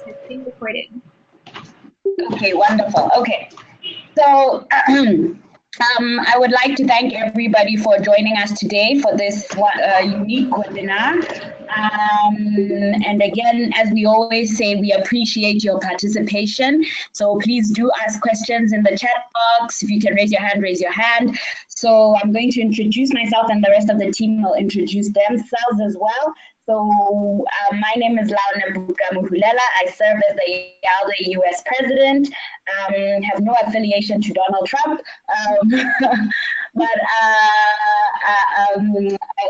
it's being recorded. Okay, wonderful. Okay, so I would like to thank everybody for joining us today for this unique webinar. And again, as we always say, we appreciate your participation. So please do ask questions in the chat box. If you can raise your hand, raise your hand. So I'm going to introduce myself, and the rest of the team will introduce themselves as well. So my name is Launa Bukamuhulela. I serve as the YALDA US president. Have no affiliation to Donald Trump, but I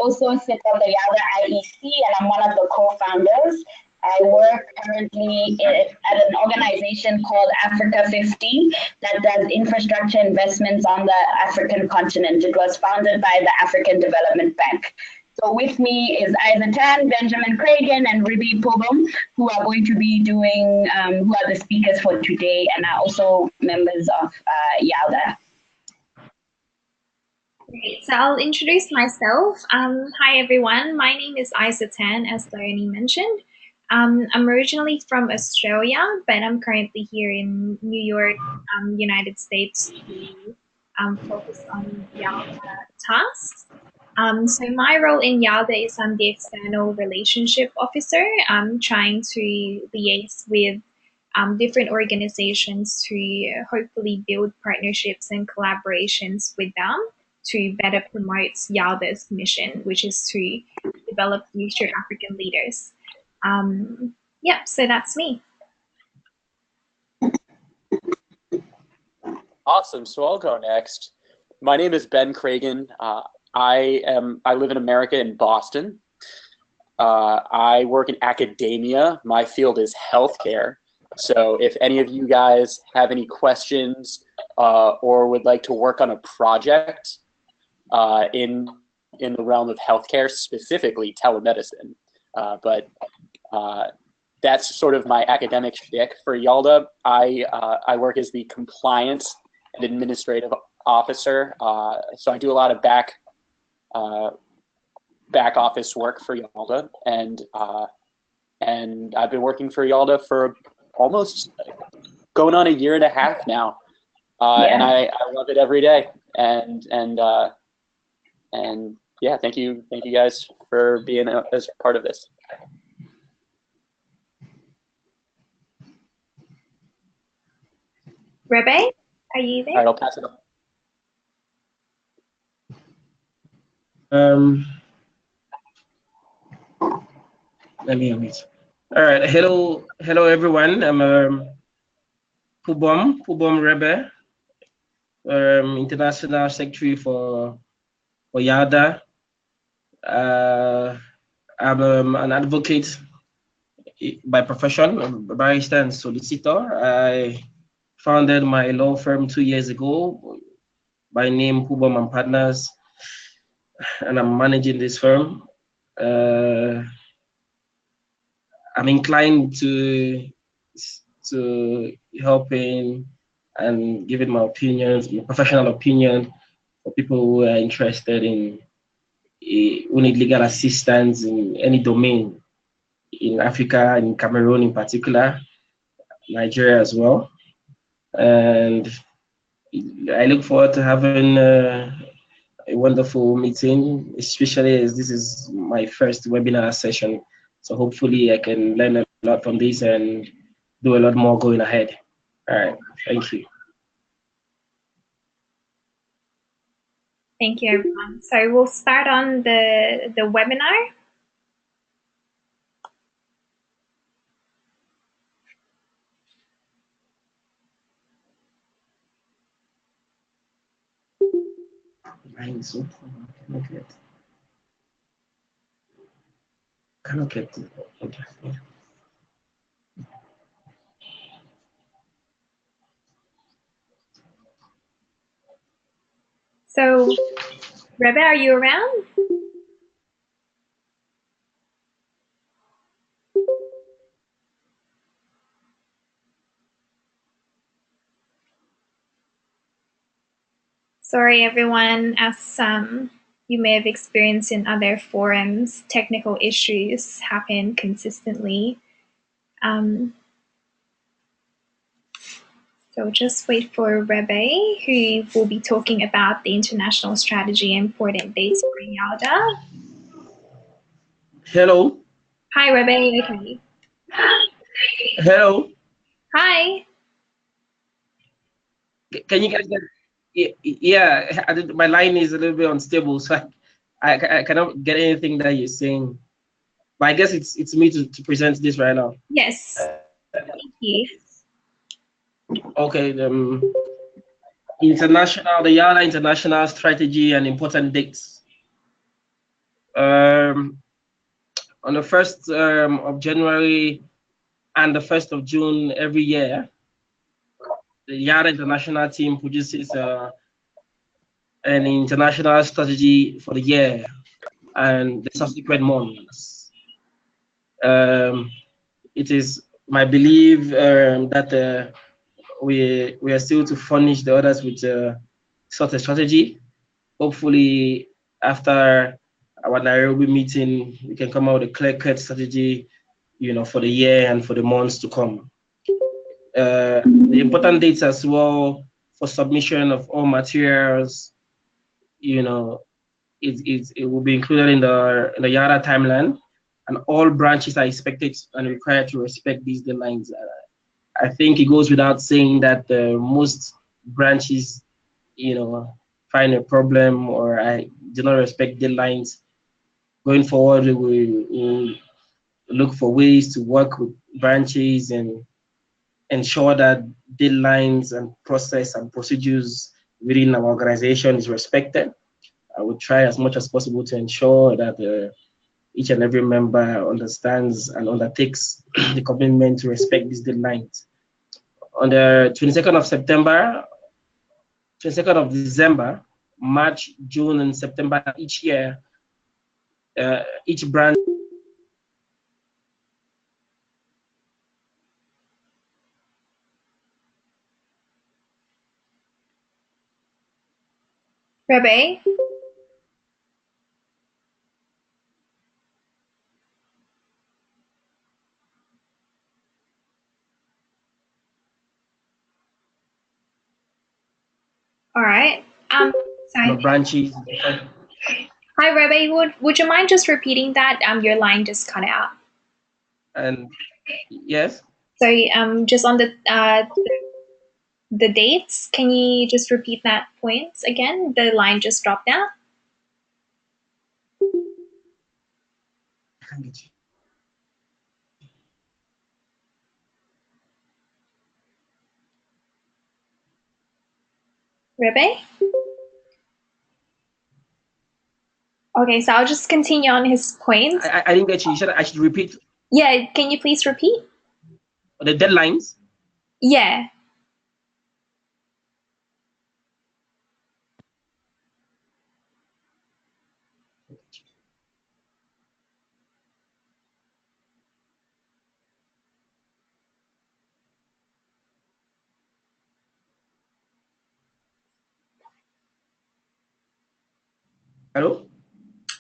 also sit on the YALDA IEC, and I'm one of the co-founders. I work currently at an organization called Africa 50 that does infrastructure investments on the African continent. It was founded by the African Development Bank. So with me is Isaac Tan, Benjamin Cragen, and Ribi Pobum, who are going to be doing, who are the speakers for today and are also members of YALDA. Great, so I'll introduce myself. Hi everyone, my name is Isa Tan, as Dione mentioned. I'm originally from Australia, but I'm currently here in New York, United States, to focus on YALDA tasks. So my role in YALDA is I'm the external relationship officer. I'm trying to liaise with different organizations to hopefully build partnerships and collaborations with them to better promote YALDA's mission, which is to develop future African leaders. Yeah, so that's me. Awesome, so I'll go next. My name is Ben Cragen. I live in America in Boston. I work in academia. My field is healthcare. So if any of you guys have any questions or would like to work on a project in the realm of healthcare, specifically telemedicine, but that's sort of my academic shtick for YALDA. I work as the compliance and administrative officer. So I do a lot of back office work for YALDA, and I've been working for YALDA for almost going on a year and a half now, and I love it every day. And yeah, thank you guys for being as part of this. Rebe, are you there? All right, I'll pass it on. Let me unmute. All right, hello everyone. I'm Pubom Rebe, International Secretary for YALDA. I'm an advocate by profession, a barrister and solicitor. I founded my law firm 2 years ago by name Pubom and Partners, and I'm managing this firm. I'm inclined to helping and giving my opinions, my professional opinion, for people who are interested in who need legal assistance in any domain, in Africa, in Cameroon in particular, Nigeria as well. And I look forward to having a wonderful meeting, especially as this is my first webinar session. So hopefully I can learn a lot from this and do a lot more going ahead. All right, thank you. Thank you, everyone. So we'll start on the webinar. Cannot get it. Okay. So, Rebe, are you around? Sorry, everyone, as you may have experienced in other forums, technical issues happen consistently. So just wait for Rebe, who will be talking about the international strategy and important dates for YALDA. Hello. Hi, Rebe. Okay. Hello. Hi. Can you guys get? Yeah, my line is a little bit unstable, so I cannot get anything that you're saying. But I guess it's me to present this right now. Yes. Thank you. Okay. The YALDA international strategy and important dates. On the 1st of January and the 1st of June every year, the YALDA international team produces an international strategy for the year and the subsequent months. It is my belief that we are still to furnish the others with such a strategy. Hopefully, after our Nairobi meeting, we can come out with a clear-cut strategy, for the year and for the months to come. The important dates as well for submission of all materials, it will be included in the YALDA timeline, and all branches are expected and required to respect these deadlines. I think it goes without saying that most branches, find a problem or I do not respect deadlines. Going forward, we will look for ways to work with branches and ensure that deadlines and process and procedures within our organization is respected. I would try as much as possible to ensure that each and every member understands and undertakes the commitment to respect these deadlines. On the 22nd of September, 22nd of December, March, June, and September each year, each branch. Rebe? All right. Sorry. Branches. Hi, Rebe. Would you mind just repeating that? Your line just cut out. And yes. Sorry. Just on the dates. Can you just repeat that point again? The line just dropped out. Rebe? Okay, so I'll just continue on his point. I didn't get you. You said I should repeat. Yeah, can you please repeat? The deadlines? Yeah. Hello?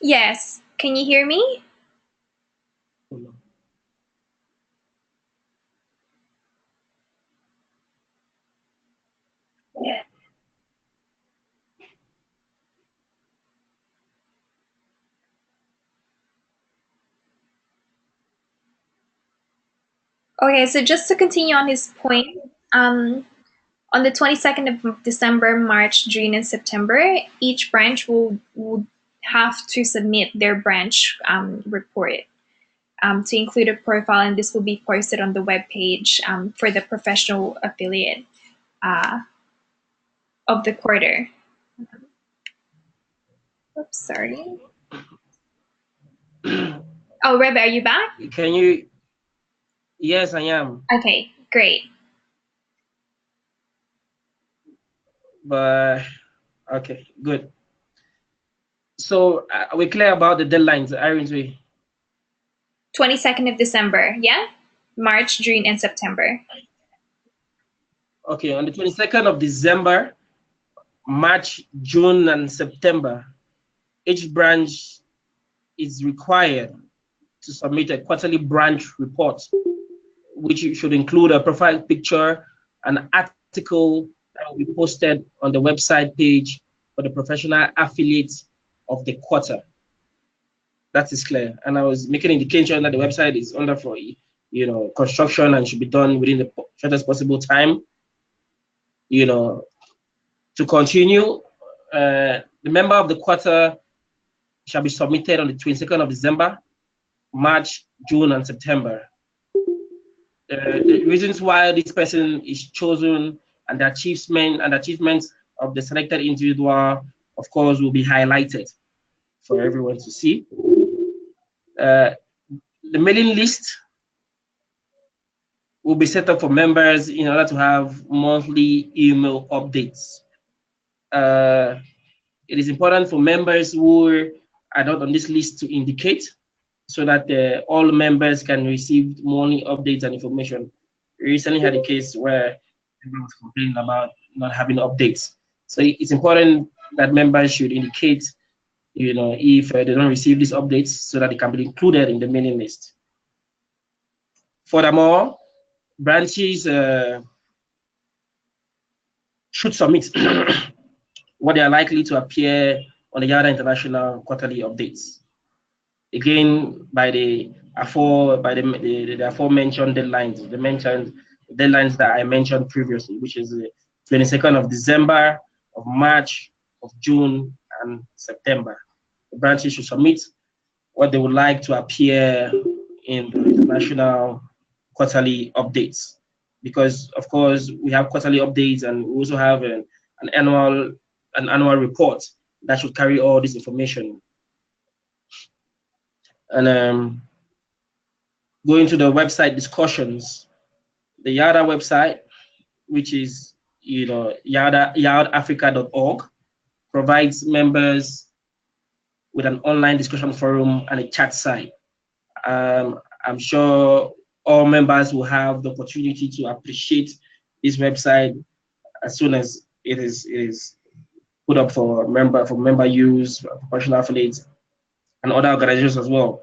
Yes. Can you hear me? Yeah. Okay, so just to continue on his point, on the 22nd of December, March, June, and September, each branch will have to submit their branch report to include a profile, and this will be posted on the webpage for the professional affiliate of the quarter. Oops, sorry. Oh, Rebe, are you back? Can you? Yes, I am. Okay, great. But okay, good. So we're clear about the deadlines, aren't we? 22nd of December, yeah? March, June, and September. Okay, on the 22nd of December, March, June, and September, each branch is required to submit a quarterly branch report, which should include a profile picture, an article that will be posted on the website page for the professional affiliates of the quarter. That is clear. And I was making indication that the website is under for construction and should be done within the shortest possible time. To continue, the member of the quarter shall be submitted on the 22nd of December, March, June, and September. The reasons why this person is chosen and the achievements of the selected individual, of course, will be highlighted for everyone to see. The mailing list will be set up for members in order to have monthly email updates. It is important for members who are not on this list to indicate so that all members can receive monthly updates and information. We recently had a case where everyone was complaining about not having updates. So it's important that members should indicate, if they don't receive these updates so that they can be included in the mailing list. Furthermore, branches should submit what they are likely to appear on the YALDA International quarterly updates. Again, by the aforementioned deadlines, the mentioned deadlines that I mentioned previously, which is the 22nd of December, of March, of June, and September. The branches should submit what they would like to appear in the international quarterly updates, because of course we have quarterly updates and we also have an annual report that should carry all this information. And going to the website discussions, the YALDA website, which is yaldafrica.org, provides members with an online discussion forum and a chat site. I'm sure all members will have the opportunity to appreciate this website as soon as it is put up for member use, professional affiliates, and other organizations as well.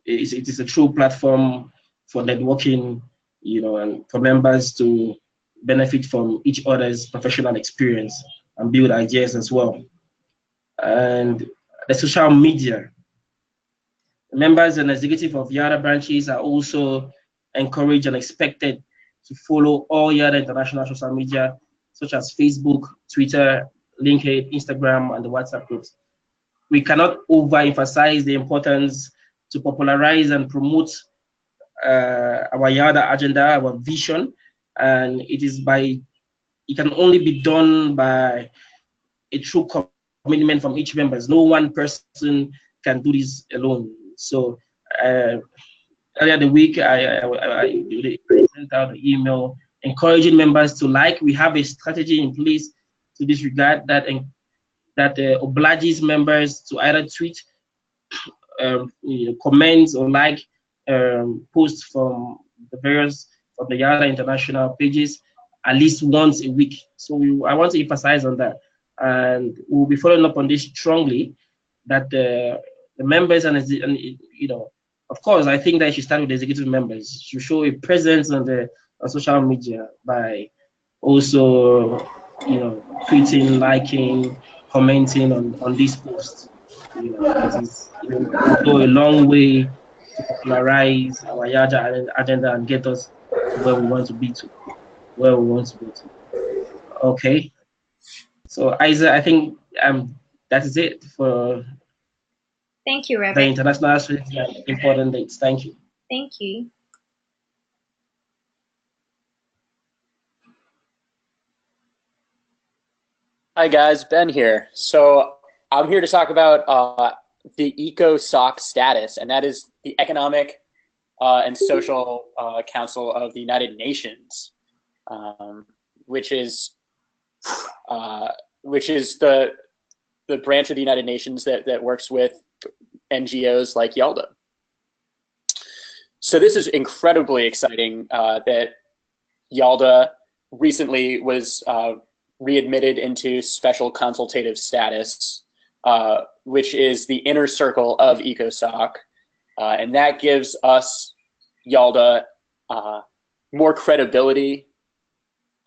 It is a true platform for networking, and for members to benefit from each other's professional experience and build ideas as well. And the social media. The members and executive of YALDA branches are also encouraged and expected to follow all YALDA international social media, such as Facebook, Twitter, LinkedIn, Instagram, and the WhatsApp groups. We cannot overemphasize the importance to popularize and promote our YALDA agenda, our vision, and it can only be done by a true commitment from each member. No one person can do this alone. So earlier the week, I sent out an email encouraging members to like. We have a strategy in place to this regard that obliges members to either tweet, comments, or like posts from the YALDA international pages at least once a week. So I want to emphasize on that, and we'll be following up on this strongly. That the members and of course, I think that you should start with the executive members to show a presence on social media by also tweeting, liking, commenting on these posts. It will go a long way to popularize our YALDA agenda and get us to where we want to be to. Okay. So Isa, I think that is it for Thank you, Reverend. the international strategy and important dates. Thank you. Thank you. Hi guys, Ben here. So I'm here to talk about the Ecosoc status, and that is the Economic and Social Council of the United Nations, which is the branch of the United Nations that works with NGOs like YALDA. So this is incredibly exciting that YALDA recently was readmitted into special consultative status, which is the inner circle of Ecosoc, and that gives us, YALDA, more credibility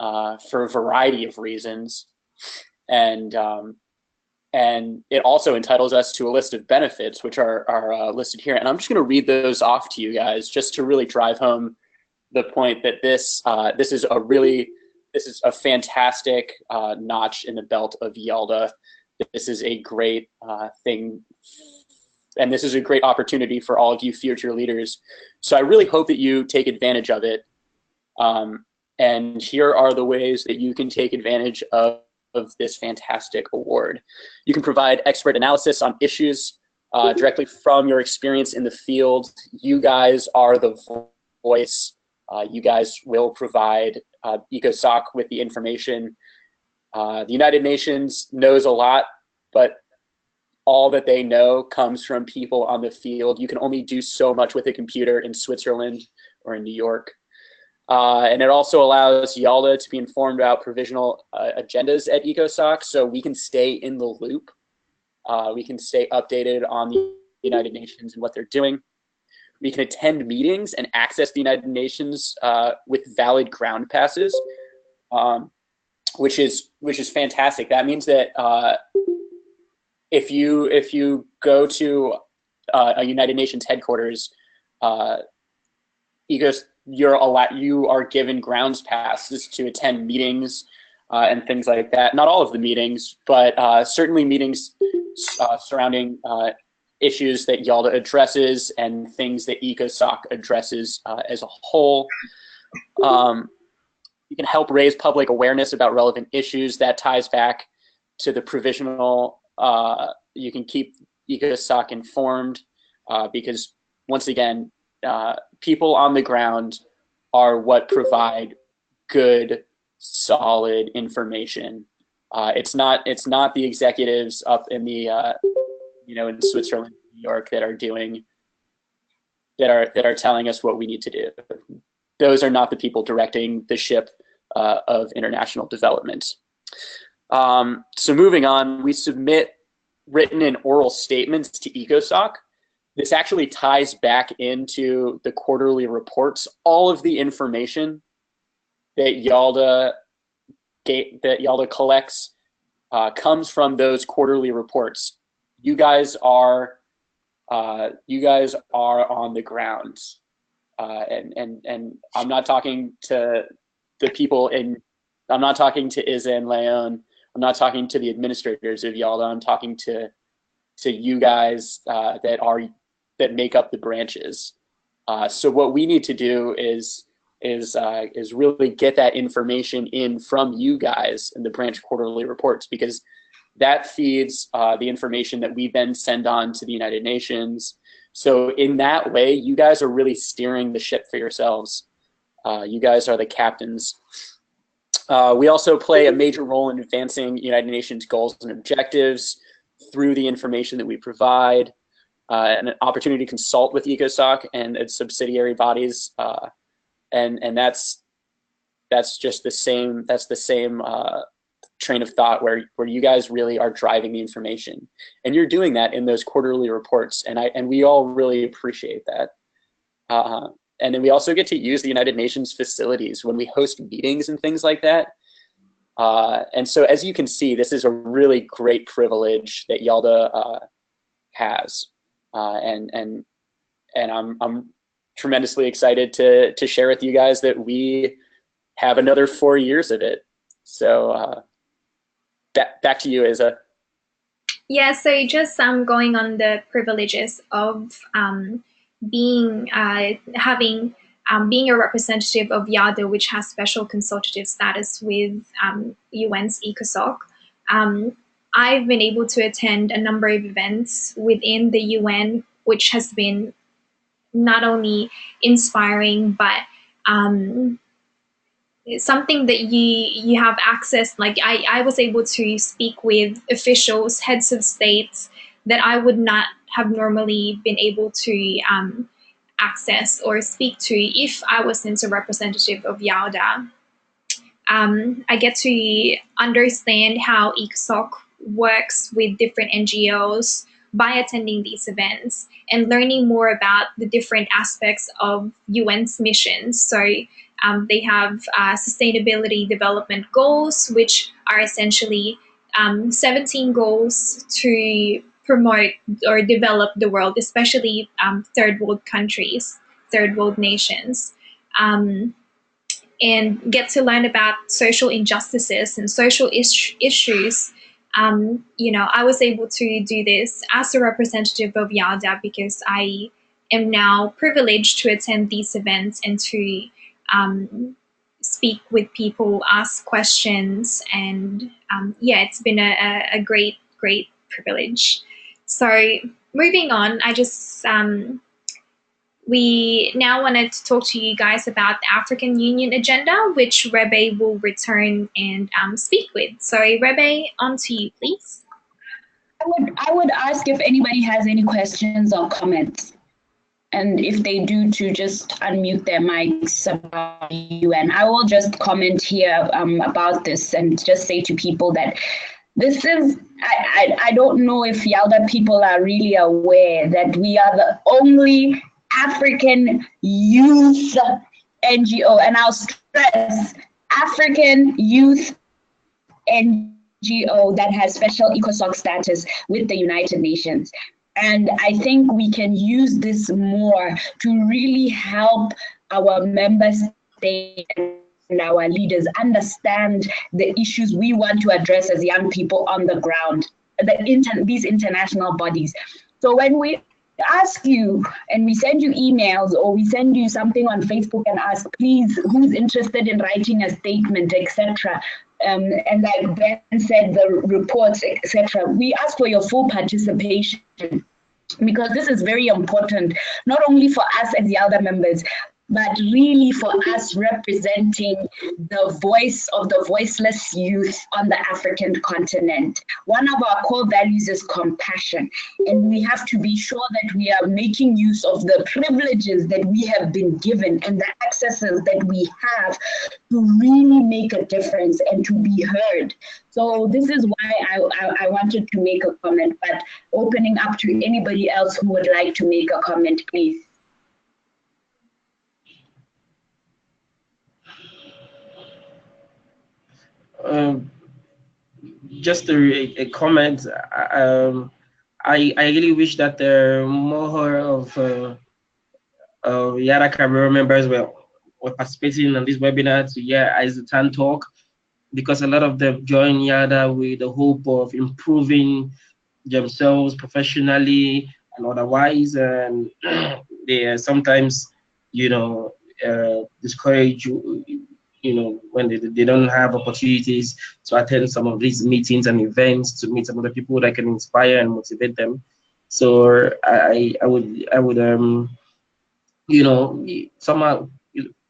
for a variety of reasons. And it also entitles us to a list of benefits, which are listed here. And I'm just going to read those off to you guys, just to really drive home the point that this is a fantastic notch in the belt of YALDA. This is a great thing, and this is a great opportunity for all of you future leaders. So I really hope that you take advantage of it. And here are the ways that you can take advantage of this fantastic award. You can provide expert analysis on issues directly from your experience in the field. You guys are the voice. You guys will provide Ecosoc with the information. The United Nations knows a lot, but all that they know comes from people on the field. You can only do so much with a computer in Switzerland or in New York. And it also allows YALDA to be informed about provisional agendas at Ecosoc, so we can stay in the loop. We can stay updated on the United Nations and what they're doing. We can attend meetings and access the United Nations with valid ground passes, which is fantastic. That means that if you go to a United Nations headquarters, you are given grounds passes to attend meetings and things like that. Not all of the meetings, but certainly meetings surrounding issues that YALDA addresses and things that Ecosoc addresses as a whole. You can help raise public awareness about relevant issues. That ties back to the provisional. You can keep Ecosoc informed because, once again, people on the ground are what provide good, solid information. It's not the executives up in the in Switzerland, New York that are telling us what we need to do. Those are not the people directing the ship of international development. So moving on, we submit written and oral statements to Ecosoc. This actually ties back into the quarterly reports. All of the information that YALDA collects comes from those quarterly reports. You guys are on the ground, and I'm not talking to the people I'm not talking to Isa and Leon. I'm not talking to the administrators of YALDA. I'm talking to you guys that make up the branches. So what we need to do is really get that information in from you guys in the branch quarterly reports, because that feeds the information that we then send on to the United Nations. So in that way, you guys are really steering the ship for yourselves. You guys are the captains. We also play a major role in advancing United Nations goals and objectives through the information that we provide, and an opportunity to consult with Ecosoc and its subsidiary bodies, and that's just the same. That's the same train of thought where you guys really are driving the information, and you're doing that in those quarterly reports, and we all really appreciate that. And then we also get to use the United Nations facilities when we host meetings and things like that. And so, as you can see, this is a really great privilege that YALDA has, and I'm tremendously excited to share with you guys that we have another 4 years of it. So back to you, Isa. Yeah, so just going on the privileges of being a representative of YALDA, which has special consultative status with UN's Ecosoc. I've been able to attend a number of events within the UN, which has been not only inspiring, but something that you have access. Like I was able to speak with officials, heads of states that I would not have normally been able to access or speak to if I wasn't a representative of YALDA. I get to understand how Ecosoc works with different NGOs by attending these events and learning more about the different aspects of UN's missions. So They have sustainability development goals, which are essentially 17 goals to promote or develop the world, especially third world countries, third world nations. And get to learn about social injustices and social issues. I was able to do this as a representative of YALDA because I am now privileged to attend these events and to speak with people, ask questions, and it's been a great, great privilege. So moving on, we now wanted to talk to you guys about the African Union agenda, which Rebe will return and speak with. So Rebe, on to you, please. I would ask if anybody has any questions or comments. And if they do, to just unmute their mics about you. And I will just comment here about this and just say to people that this is, I don't know if YALDA people are really aware that we are the only African youth NGO, and I'll stress African youth NGO that has special Ecosoc status with the United Nations. And I think we can use this more to really help our member states and our leaders understand the issues we want to address as young people on the ground, these international bodies. So when we ask you and we send you emails or we send you something on Facebook and ask, please, who's interested in writing a statement, etc. And like Ben said, the reports, etc. We ask for your full participation because this is very important, not only for us as YALDA members, but really for us representing the voice of the voiceless youth on the African continent. One of our core values is compassion, and we have to be sure that we are making use of the privileges that we have been given and the accesses that we have to really make a difference and to be heard. So this is why I wanted to make a comment, but opening up to anybody else who would like to make a comment, please. Just a comment. I really wish that there are more of YALDA Cameroon members were participating in this webinar to hear Isatan talk, because a lot of them join YALDA with the hope of improving themselves professionally and otherwise, and they are sometimes, discourage when they don't have opportunities to attend some of these meetings and events, to meet some of the people that can inspire and motivate them. So I would somehow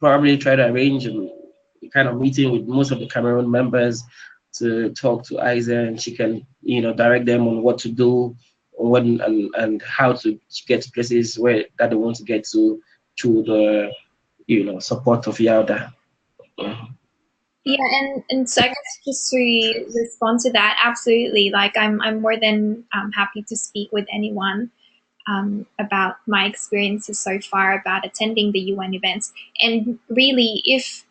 probably try to arrange a kind of meeting with most of the Cameroon members to talk to Isa, and she can direct them on what to do, when and how to get to places where that they want to get to through the support of YALDA. Yeah, and so I guess just to respond to that, absolutely. Like I'm more than happy to speak with anyone about my experiences so far about attending the UN events. And really, if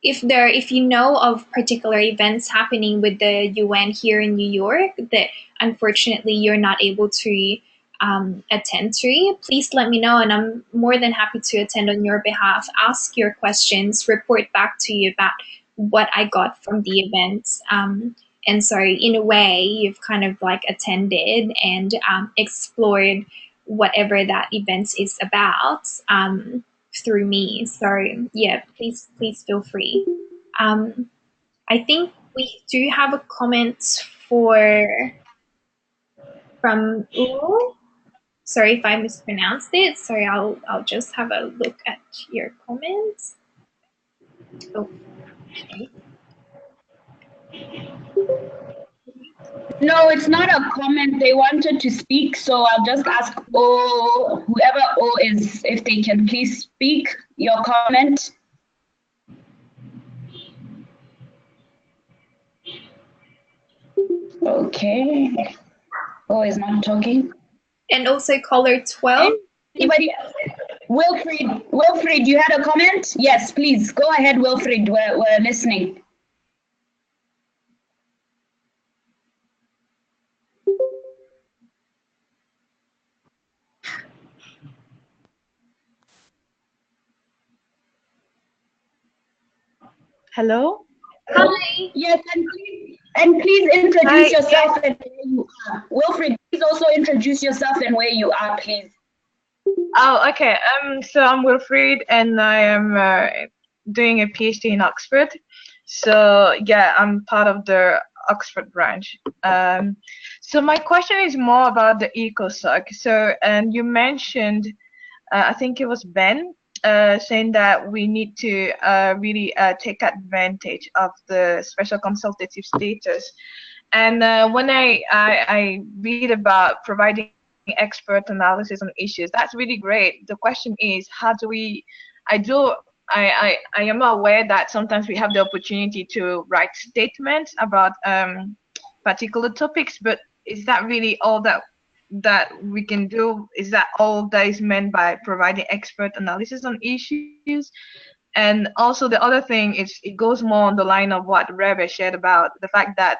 you know of particular events happening with the UN here in New York that unfortunately you're not able to attend to, please let me know, and I'm more than happy to attend on your behalf, ask your questions, report back to you about what I got from the events. And so in a way, you've kind of like attended and explored whatever that event is about through me. So yeah, please feel free. I think we do have a comment from Ul. Sorry if I mispronounced it. Sorry, I'll just have a look at your comments. Okay. No, it's not a comment. They wanted to speak, so I'll just ask whoever is, if they can please speak your comment. Okay. Is not talking. And also caller 12. Anybody else? Wilfried, you had a comment? Yes, please go ahead, Wilfried. We're listening. Hello? Hi. Yes, and please introduce Hi. yourself and where you are. Wilfried, please also introduce yourself and where you are, please. Oh, okay. So I'm Wilfried, and I am doing a PhD in Oxford. So yeah, I'm part of the Oxford branch. So my question is more about the Ecosoc. So, and you mentioned, I think it was Ben, saying that we need to really take advantage of the special consultative status. And when I read about providing expert analysis on issues, that's really great. The question is, how do we? I am aware that sometimes we have the opportunity to write statements about particular topics, but is that really all that we can do? Is that all that is meant by providing expert analysis on issues? And also the other thing is, it goes more on the line of what Rebe shared about the fact that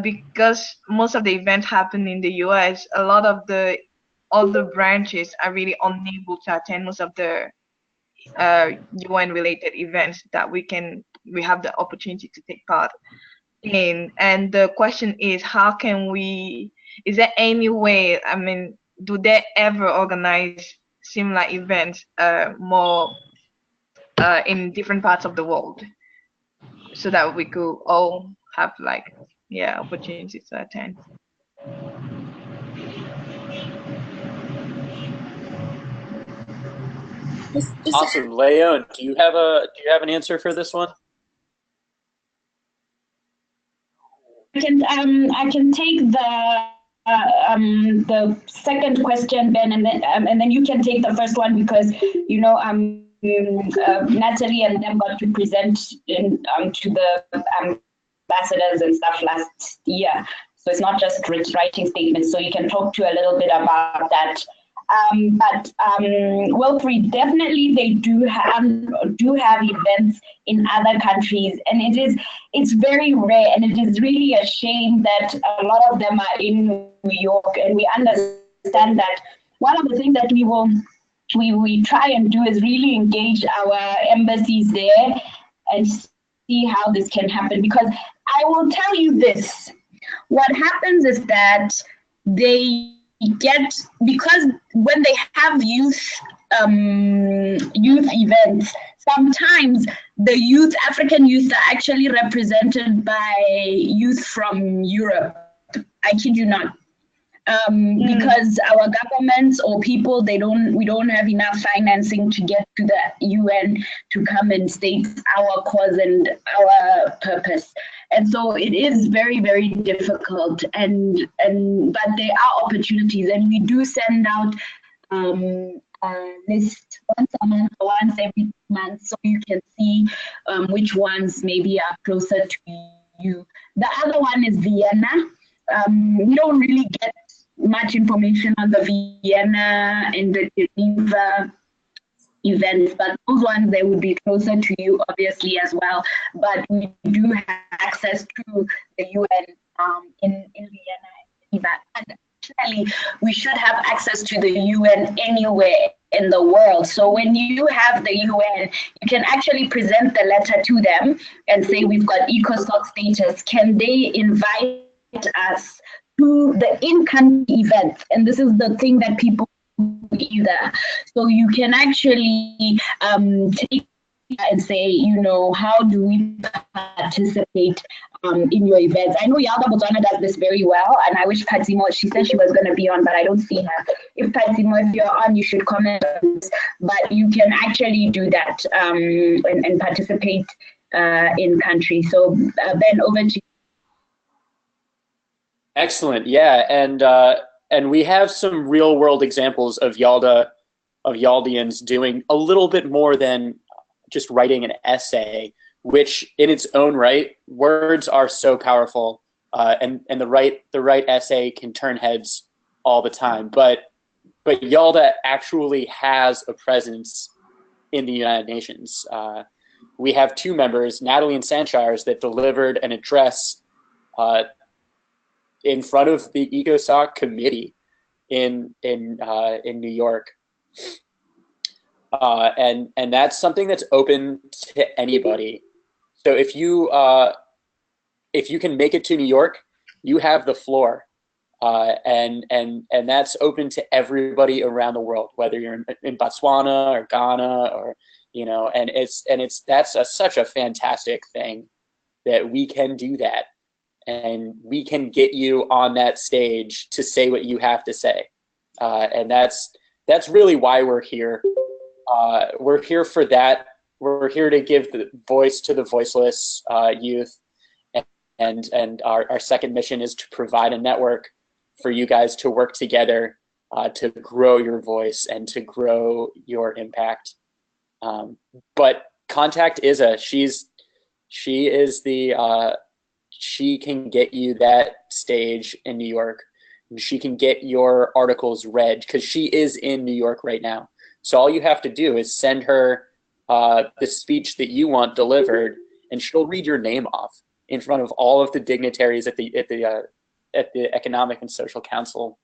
because most of the events happen in the US, a lot of the other branches are really unable to attend most of the UN related events that we have the opportunity to take part in. And the question is, how can we, is there any way, I mean, do they ever organize similar events more in different parts of the world so that we could all have like, yeah, opportunities to attend? Awesome, Leon. Do you have an answer for this one? I can take the second question, Ben, and then you can take the first one because Natalie and them got to present to the ambassadors and stuff last year. So it's not just writing statements. So you can talk to a little bit about that. But Wilfried, definitely they do have events in other countries, and it's very rare, and it is really a shame that a lot of them are in New York, and we understand that. One of the things that we try and do is really engage our embassies there and see how this can happen, because I will tell you this, what happens is that they get, because when they have youth events, sometimes the African youth are actually represented by youth from Europe. I kid you not. Because our governments or people, we don't have enough financing to get to the UN to come and state our cause and our purpose. And so it is very, very difficult, but there are opportunities, and we do send out a list once a month or once every month, so you can see which ones maybe are closer to you. The other one is Vienna. We don't really get much information on the Vienna and the Geneva events, but those ones, they would be closer to you, obviously, as well. But we do have access to the UN in Vienna. And actually, we should have access to the UN anywhere in the world. So when you have the UN, you can actually present the letter to them and say, we've got Ecosoc status. Can they invite us to the in-country events? And this is the thing that people either. So you can actually take and say, how do we participate in your events? I know YALDA Botswana does this very well, and I wish Patsimo, she said she was going to be on, but I don't see her. If Patsimo, if you're on, you should comment on this, but you can actually do that and participate in country. So Ben, over to you. Excellent. Yeah, and we have some real world examples of YALDians doing a little bit more than just writing an essay, which in its own right, words are so powerful, and the right essay can turn heads all the time. But but YALDA actually has a presence in the United Nations. We have two members, Natalie and Sanchires, that delivered an address in front of the Ecosoc committee in New York, and that's something that's open to anybody. So if you can make it to New York, you have the floor, and that's open to everybody around the world, whether you're in Botswana or Ghana or and that's such a fantastic thing that we can do that. And we can get you on that stage to say what you have to say, and that's really why we're here. We're here for that. We're here to give the voice to the voiceless youth, and our second mission is to provide a network for you guys to work together to grow your voice and to grow your impact. But Contact Isa, she can get you that stage in New York. She can get your articles read because she is in New York right now. So all you have to do is send her the speech that you want delivered, and she'll read your name off in front of all of the dignitaries at the Economic and Social Council,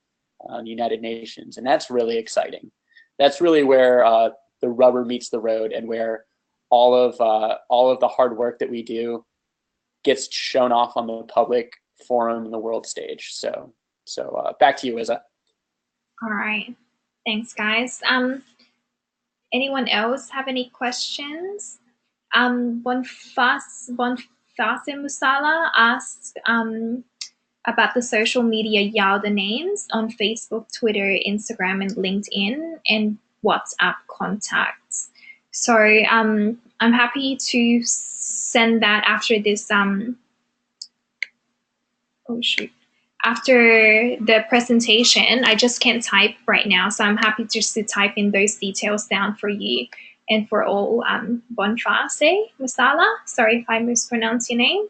the United Nations, and that's really exciting. That's really where the rubber meets the road, and where all of the hard work that we do gets shown off on the public forum and the world stage. So back to you, Isa. All right, thanks, guys. Anyone else have any questions? Bonfase Musala asked about the social media YALDA names on Facebook, Twitter, Instagram, and LinkedIn, and WhatsApp contacts. So I'm happy to send that after this after the presentation. I just can't type right now, so I'm happy just to type in those details down for you and for all. Bonfase Musala, sorry if I mispronounce your name.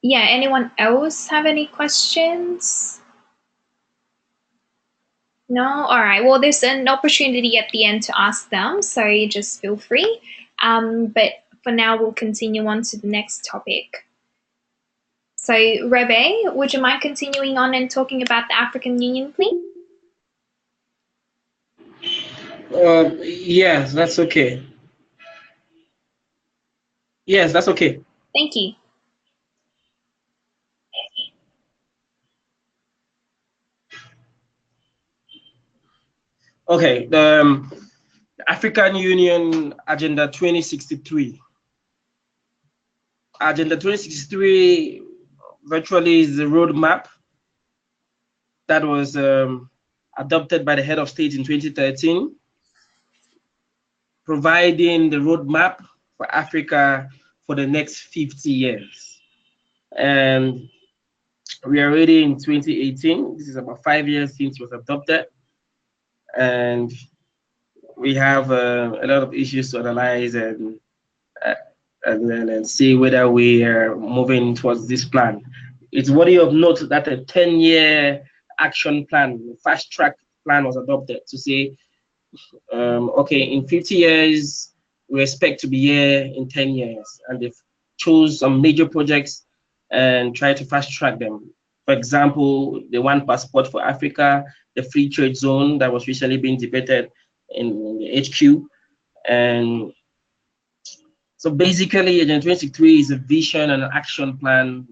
Yeah, anyone else have any questions? No? All right, well, there's an opportunity at the end to ask them, so you just feel free. But for now, we'll continue on to the next topic. So, Rebe, would you mind continuing on and talking about the African Union, please? Yes, that's okay. Yes, that's okay. Thank you. Okay, the African Union Agenda 2063. Agenda 2063 virtually is the roadmap that was adopted by the head of state in 2013, providing the roadmap for Africa for the next 50 years. And we are already in 2018. This is about 5 years since it was adopted. And we have a lot of issues to analyze and see whether we are moving towards this plan. It's worthy of note that a 10-year action plan, fast-track plan was adopted to say, okay, in 50 years, we expect to be here in 10 years. And they've chose some major projects and try to fast-track them. For example, the One Passport for Africa, the Free Trade Zone that was recently being debated in the HQ. And so basically, Agenda 2063 is a vision and an action plan,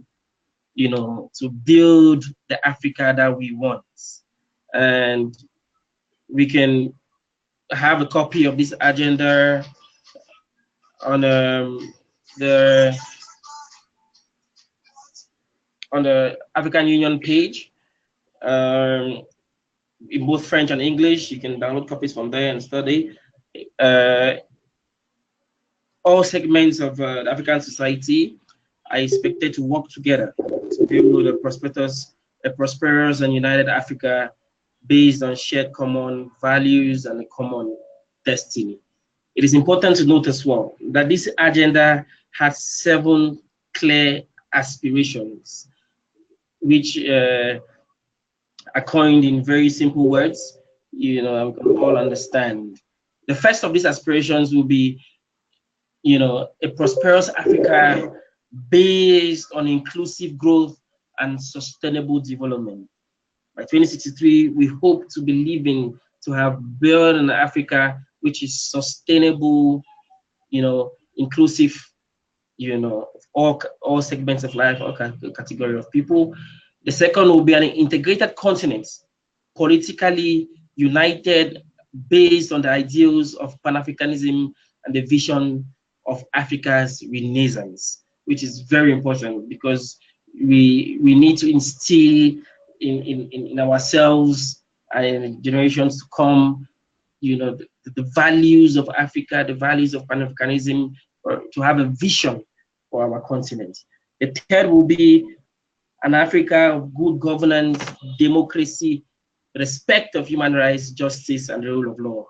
to build the Africa that we want. And we can have a copy of this agenda on the African Union page, in both French and English. You can download copies from there and study. All segments of the African society are expected to work together to build a prosperous and united Africa based on shared common values and a common destiny. It is important to note as well that this agenda has 7 clear aspirations. which are coined in very simple words, we can all understand. The first of these aspirations will be, a prosperous Africa based on inclusive growth and sustainable development. By 2063, we hope to be living to have built an Africa which is sustainable, inclusive, all segments of life, all category of people. The second will be an integrated continent, politically united, based on the ideals of Pan-Africanism and the vision of Africa's renaissance, which is very important because we need to instill in ourselves and generations to come, the values of Africa, the values of Pan-Africanism, to have a vision for our continent. The third will be an Africa of good governance, democracy, respect of human rights, justice, and the rule of law.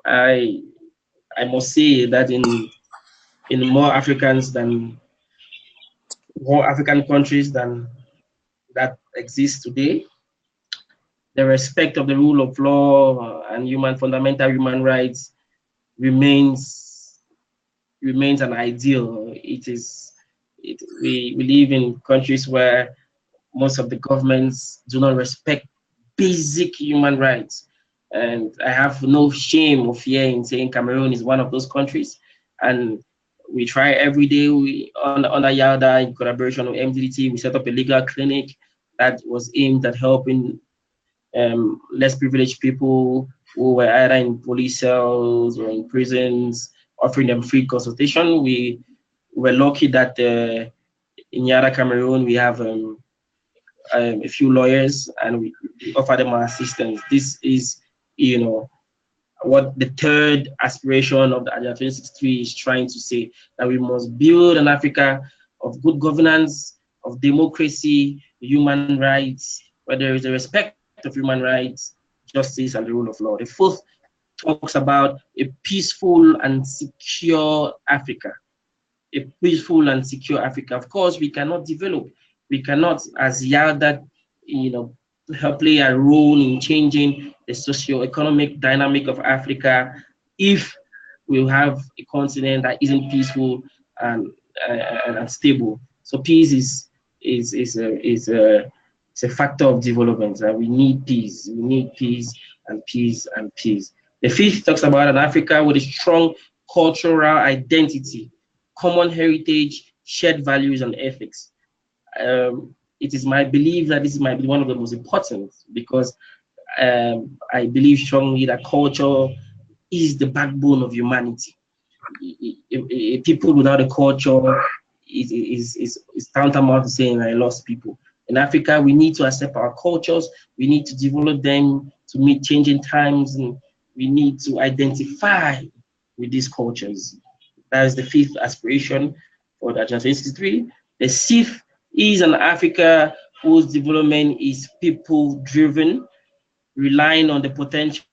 I must say that in more African countries than that exist today, the respect of the rule of law and fundamental human rights remains an ideal. We live in countries where most of the governments do not respect basic human rights. And I have no shame or fear in saying Cameroon is one of those countries. And we try every day. Under YALDA, in collaboration with MDDT, we set up a legal clinic that was aimed at helping less privileged people who were either in police cells or in prisons, offering them free consultation. We were lucky that in Yara, Cameroon, we have a few lawyers, and we offer them our assistance. This is, what the third aspiration of the Agenda 2063 is trying to say, that we must build an Africa of good governance, of democracy, human rights, where there is a respect of human rights, justice, and the rule of law. The fourth talks about a peaceful and secure Africa. A peaceful and secure Africa. Of course, we cannot develop. We cannot, as YALDA, help play a role in changing the socio-economic dynamic of Africa if we have a continent that isn't peaceful and stable. So peace is a factor of development. We need peace. We need peace and peace and peace. The fifth talks about an Africa with a strong cultural identity, common heritage, shared values, and ethics. It is my belief that this might be one of the most important, because I believe strongly that culture is the backbone of humanity. A people without a culture is tantamount to saying I lost people. In Africa, we need to accept our cultures. We need to develop them to meet changing times, and we need to identify with these cultures. That is the fifth aspiration for the Agenda 2063. The sixth is an Africa whose development is people-driven, relying on the potential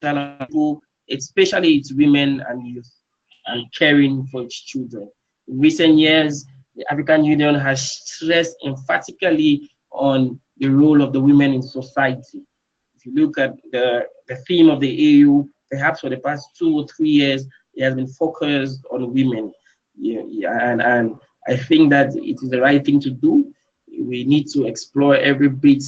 of people, especially its women and youth, and caring for its children. In recent years, the African Union has stressed emphatically on the role of the women in society. If you look at the theme of the AU, perhaps for the past 2 or 3 years, it has been focused on women. And I think that it is the right thing to do. We need to explore every bit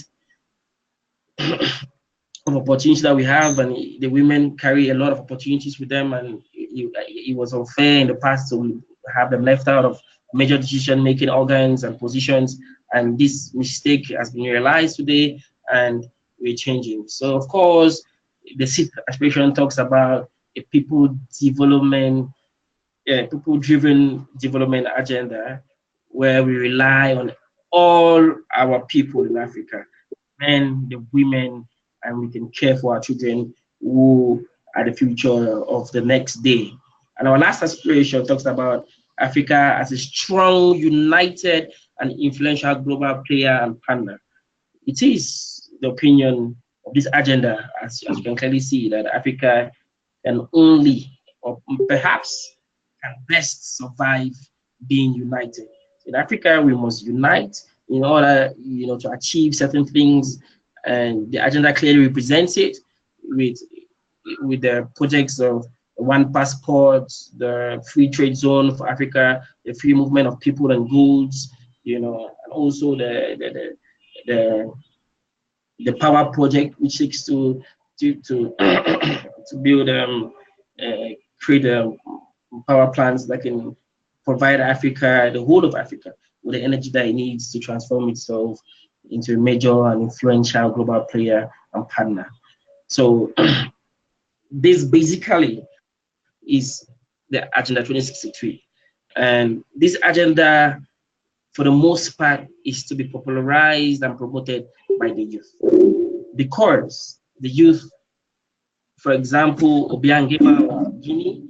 of opportunities that we have, and the women carry a lot of opportunities with them, and it was unfair in the past to have them left out of major decision-making organs and positions, and this mistake has been realized today, and we're changing. So, of course, the sixth aspiration talks about a people-driven development agenda, where we rely on all our people in Africa, men, the women, and we can care for our children who are the future of the next day. And our last aspiration talks about Africa as a strong, united, and influential global player and partner. It is the opinion of this agenda, as you can clearly see, that Africa can only, or perhaps can best survive being united. In Africa, we must unite in order, to achieve certain things, and the agenda clearly represents it with the projects of one passport, the free trade zone for Africa, the free movement of people and goods, and also the power project, which seeks to to build create power plants that can provide Africa, the whole of Africa, with the energy that it needs to transform itself into a major and influential global player and partner. So this basically is the Agenda 2063. And this agenda, for the most part, is to be popularized and promoted by the youth. Because the youth, for example, Obiangema of Guinea,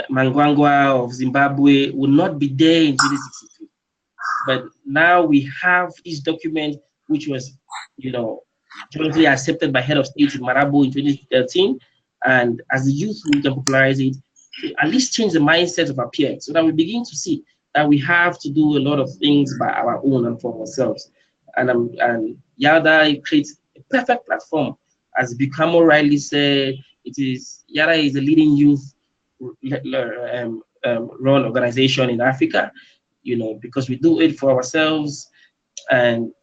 Mangwangwa of Zimbabwe would not be there in 2063. But now we have this document, which was, jointly accepted by head of state in Marabo in 2013. And as the youth, we can popularize it, to at least change the mindset of our peers, so that we begin to see that we have to do a lot of things by our own and for ourselves. And YALDA creates a perfect platform. As Bikamo rightly said, YALDA is a leading youth run organization in Africa, because we do it for ourselves and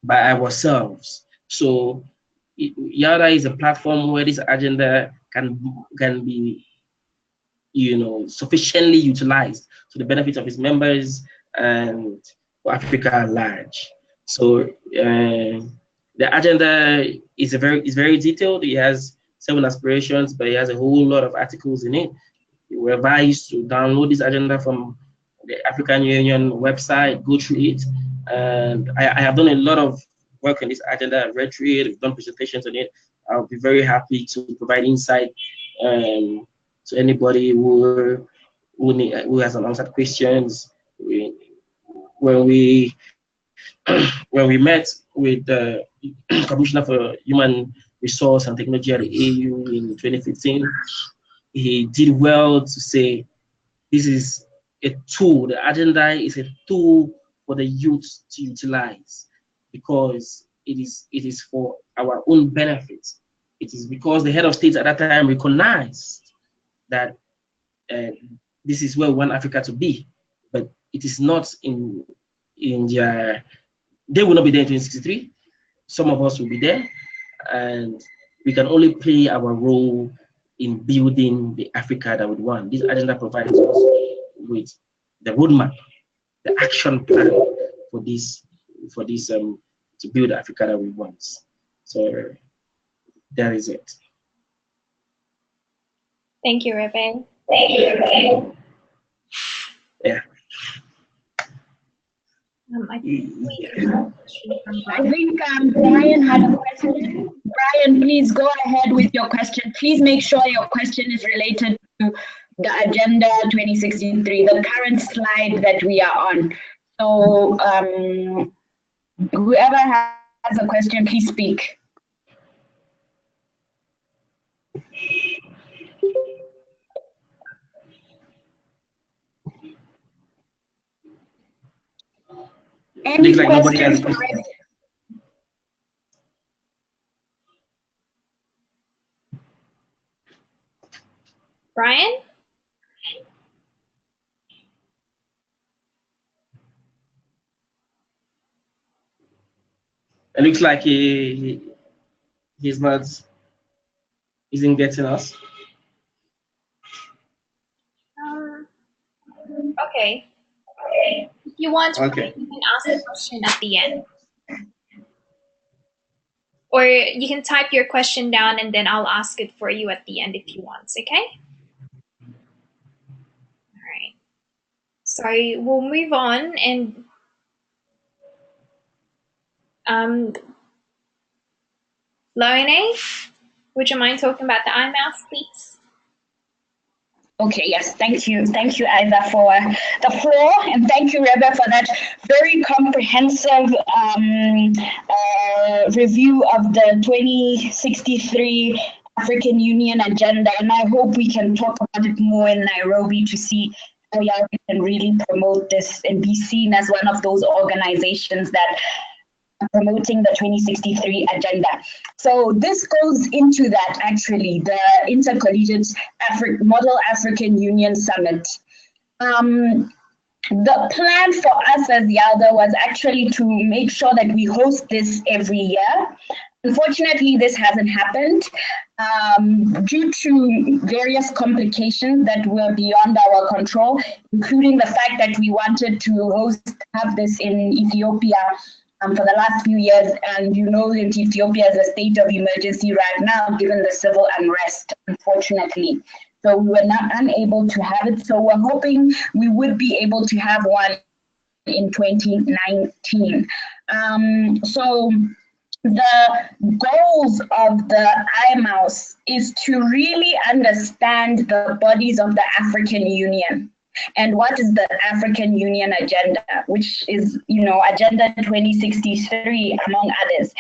by ourselves. So YALDA is a platform where this agenda can be sufficiently utilized to the benefit of its members and for Africa at large. So the agenda is very detailed. It has 7 aspirations, but it has a whole lot of articles in it. We're advised to download this agenda from the African Union website, go through it. And I have done a lot of work on this agenda. I've read through it, we've done presentations on it. I'll be very happy to provide insight to anybody who has unanswered questions. When we met with the Commissioner for Human Resource and Technology at the AU in 2015, he did well to say this is a tool. The agenda is a tool for the youth to utilize, because it is for our own benefit. It is because the head of state at that time recognized that this is where we want Africa to be, but it is not in their. They will not be there in 2063. Some of us will be there, and we can only play our role in building the Africa that we want. This agenda provides us with the roadmap, the action plan for this to build the Africa that we want. So that is it. Thank you, Rebe. I Yeah. think Brian had a question. Brian, please go ahead with your question. Please make sure your question is related to the Agenda 2063, the current slide that we are on. So whoever has a question, please speak. Any Looks like nobody has questions? a question. Brian? It looks like he's not isn't getting us. Okay. If you want, Okay. you can ask the question at the end. Or you can type your question down and then I'll ask it for you at the end if you want, okay? All right. So we'll move on and Lone, would you mind talking about the IMAS, please? Okay, yes, thank you. Thank you, Isa, for the floor, and thank you, Rebe, for that very comprehensive review of the 2063 African Union agenda. And I hope we can talk about it more in Nairobi to see how YALDA can really promote this and be seen as one of those organizations that are promoting the 2063 agenda. So this goes into that, actually, the Intercollegiate Model African Union Summit. The plan for us as YALDA was actually to make sure that we host this every year. Unfortunately, this hasn't happened due to various complications that were beyond our control, including the fact that we wanted to have this in Ethiopia for the last few years. And you know that Ethiopia is a state of emergency right now, given the civil unrest, unfortunately. So we were not unable to have it. So we're hoping we would be able to have one in 2019. So the goals of the IMOUS is to really understand the bodies of the African Union and what is the African Union agenda, which is, Agenda 2063, among others.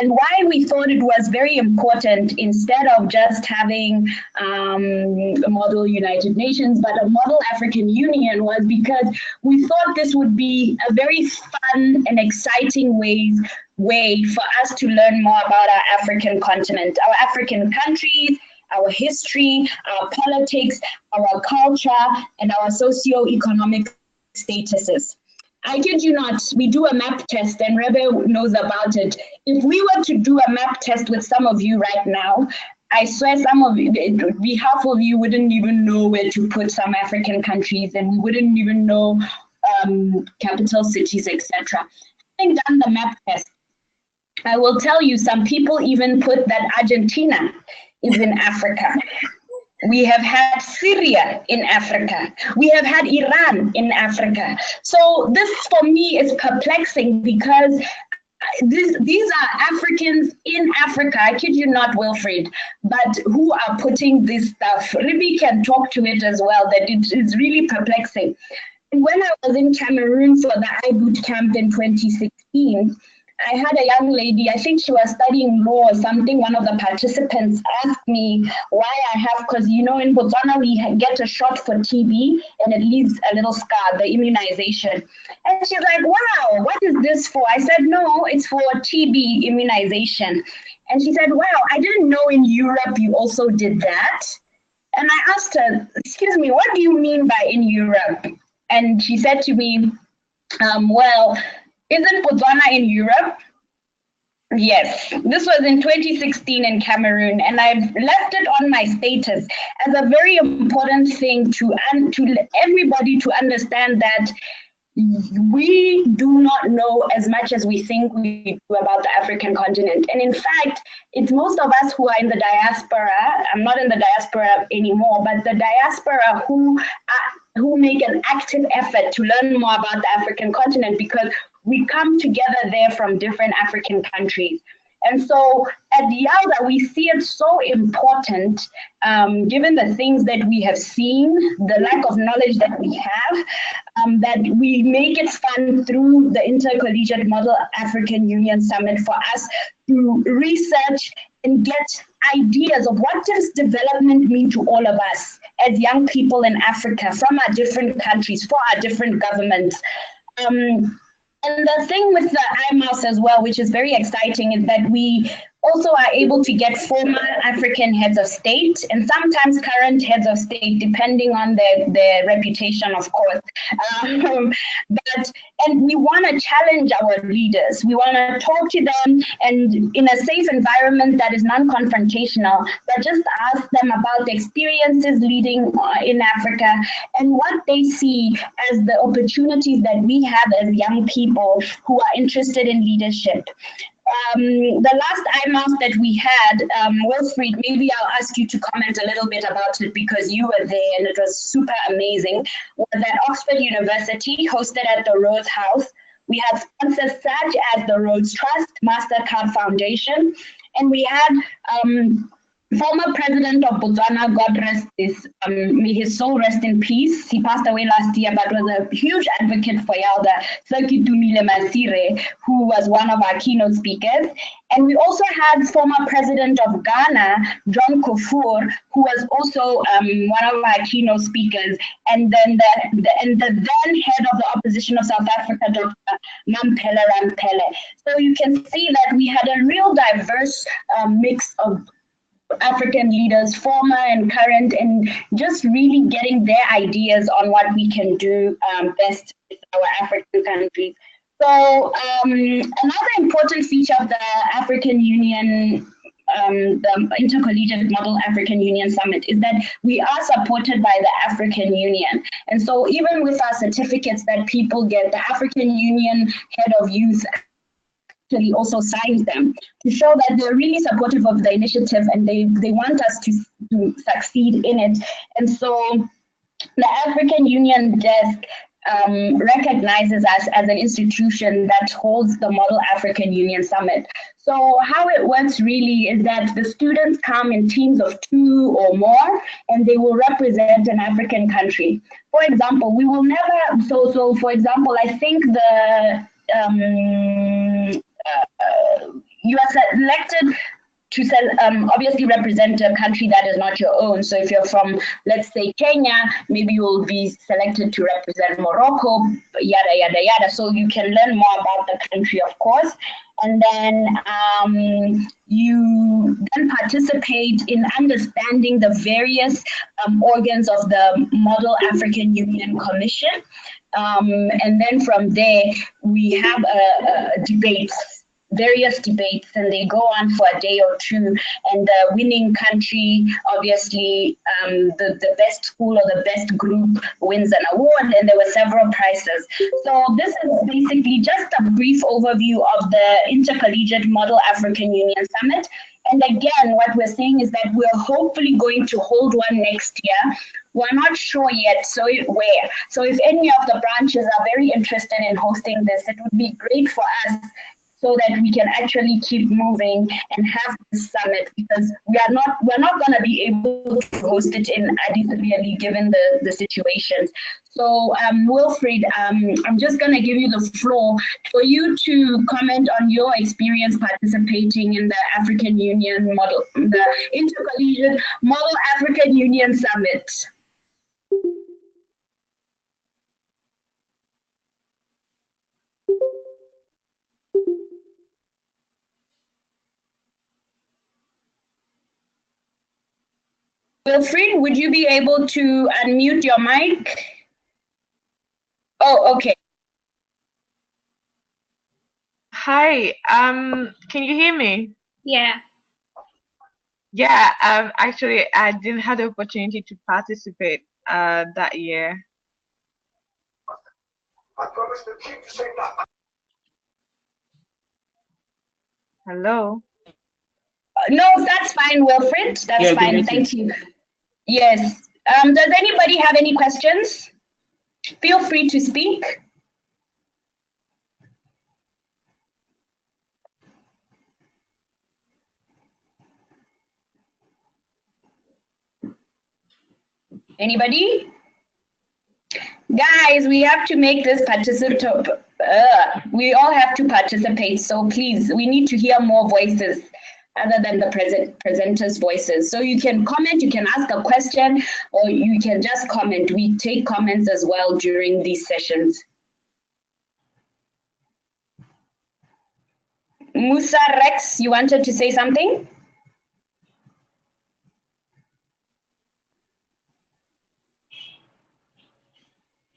And why we thought it was very important, instead of just having a model United Nations, but a model African Union, was because we thought this would be a very fun and exciting way for us to learn more about our African continent, our African countries, our history, our politics, our culture, and our socio-economic statuses. I kid you not, we do a map test, and Rebe knows about it. If we were to do a map test with some of you right now, I swear some of you, half of you wouldn't even know where to put some African countries, and we wouldn't even know capital cities, etc. Having done the map test, I will tell you, some people even put that Argentina is in Africa. We have had Syria in Africa. We have had Iran in Africa. So this, for me, is perplexing, because these are Africans in Africa. I kid you not, Wilfred, but who are putting this stuff. Ribi can talk to it as well, that it is really perplexing. And when I was in Cameroon for the iBoot camp in 2016, I had a young lady, I think she was studying law or something. One of the participants asked me why I have, because in Botswana we get a shot for TB and it leaves a little scar, the immunization. And she's like, wow, what is this for? I said, no, it's for TB immunization. And she said, wow, I didn't know in Europe you also did that. And I asked her, excuse me, what do you mean by in Europe? And she said to me, well, isn't Botswana in Europe? Yes, this was in 2016 in Cameroon, and I've left it on my status as a very important thing to everybody to understand that we do not know as much as we think we do about the African continent. And in fact, it's most of us who are in the diaspora. I'm not in the diaspora anymore, but the diaspora who make an active effort to learn more about the African continent, because we come together there from different African countries. And so at YALDA, we see it so important, given the things that we have seen, the lack of knowledge that we have, that we make it fun through the Intercollegiate Model African Union Summit for us to research and get ideas of what does development mean to all of us as young people in Africa, from our different countries, for our different governments. And the thing with the IMOUS as well, which is very exciting, is that we also are able to get former African heads of state and sometimes current heads of state, depending on their reputation, of course. And we want to challenge our leaders. We want to talk to them, and in a safe environment that is non-confrontational, but just ask them about the experiences leading in Africa and what they see as the opportunities that we have as young people who are interested in leadership. The last IMOUS that we had, Wilfried, maybe I'll ask you to comment a little bit about it because you were there and it was super amazing, was at Oxford University, hosted at the Rhodes House. We had sponsors such as the Rhodes Trust, Mastercard Foundation, and we had former president of Botswana, God rest may his soul rest in peace. He passed away last year, but was a huge advocate for YALDA, Tumile Masire, who was one of our keynote speakers. And we also had former president of Ghana, John Kufur, who was also one of our keynote speakers, and then the then head of the opposition of South Africa, Dr. Mampela Rampele. So you can see that we had a real diverse mix of African leaders, former and current, and just really getting their ideas on what we can do best with our African countries. So another important feature of the African Union, the Intercollegiate Model African Union Summit, is that we are supported by the African Union. And so even with our certificates that people get, the African Union Head of Youth actually also signs them to show that they're really supportive of the initiative and they want us to succeed in it. And so the African Union desk recognizes us as an institution that holds the Model African Union Summit. So how it works really is that the students come in teams of 2 or more, and they will represent an African country. For example, we will never, so for example, I think you are selected to obviously represent a country that is not your own. So if you're from, let's say, Kenya, maybe you'll be selected to represent Morocco, yada, yada, yada. So you can learn more about the country, of course. And then you then participate in understanding the various organs of the Model African Union Commission. And then from there, we have debates, various debates, and they go on for a day or 2, and the winning country, obviously the best school or the best group wins an award, and there were several prizes. So this is basically just a brief overview of the Intercollegiate Model African Union Summit. And again, what we're saying is that we're hopefully going to hold one next year. We're not sure yet, so where. So if any of the branches are very interested in hosting this, it would be great for us so that we can actually keep moving and have this summit, because we're not going to be able to host it in Addis Ababa given the situations. So Wilfried, I'm just going to give you the floor for you to comment on your experience participating in the African Union Model, the Intercollegiate Model African Union Summit. Wilfried, would you be able to unmute your mic? Oh, okay. Hi, can you hear me? Yeah. Yeah, actually, I didn't have the opportunity to participate that year. Hello? No, that's fine, Wilfried. That's fine. Thank you. Yes. Does anybody have any questions? Feel free to speak. Anybody? Guys, we have to make this participate. We all have to participate. So please, we need to hear more voices other than the presenters' voices. So you can comment, you can ask a question, or you can just comment. We take comments as well during these sessions. Musa Rex, you wanted to say something?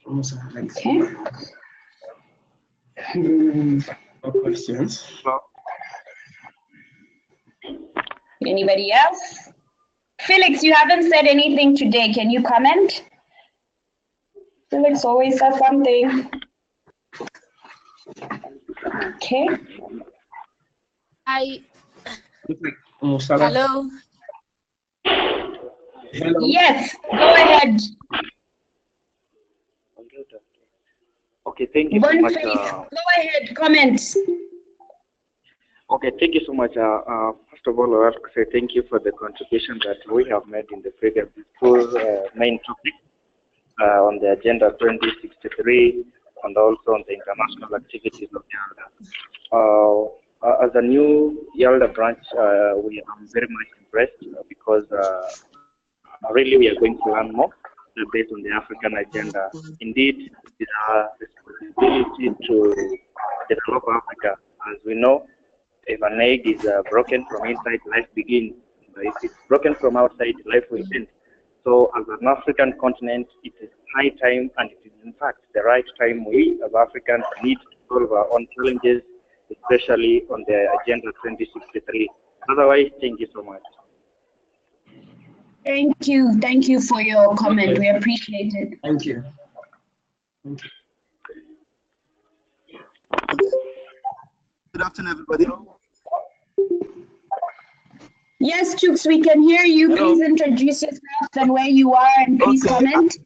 Okay. No questions. Anybody else? Felix, you haven't said anything today. Can you comment? Felix always says something. Okay. Hi. Hello. Hello. Yes, go ahead. Okay, thank you so much. Go ahead, comment. Okay, thank you so much. First First of all, I want to say thank you for the contribution that we have made in the previous two main topics on the Agenda 2063 and also on the international activities of YALDA. As a new YALDA branch, we are very much impressed because really we are going to learn more based on the African agenda. Indeed, it is our responsibility to develop Africa. As we know, if an egg is broken from inside, life begins. If it's broken from outside, life will end. So as an African continent, it is high time, and it is in fact the right time we as Africans need to solve our own challenges, especially on the Agenda 2063. Otherwise, thank you so much. Thank you for your comment. We appreciate it. Thank you. Good afternoon, everybody. Yes, Chooks, we can hear you. Hello. Please introduce yourself and where you are, and please comment.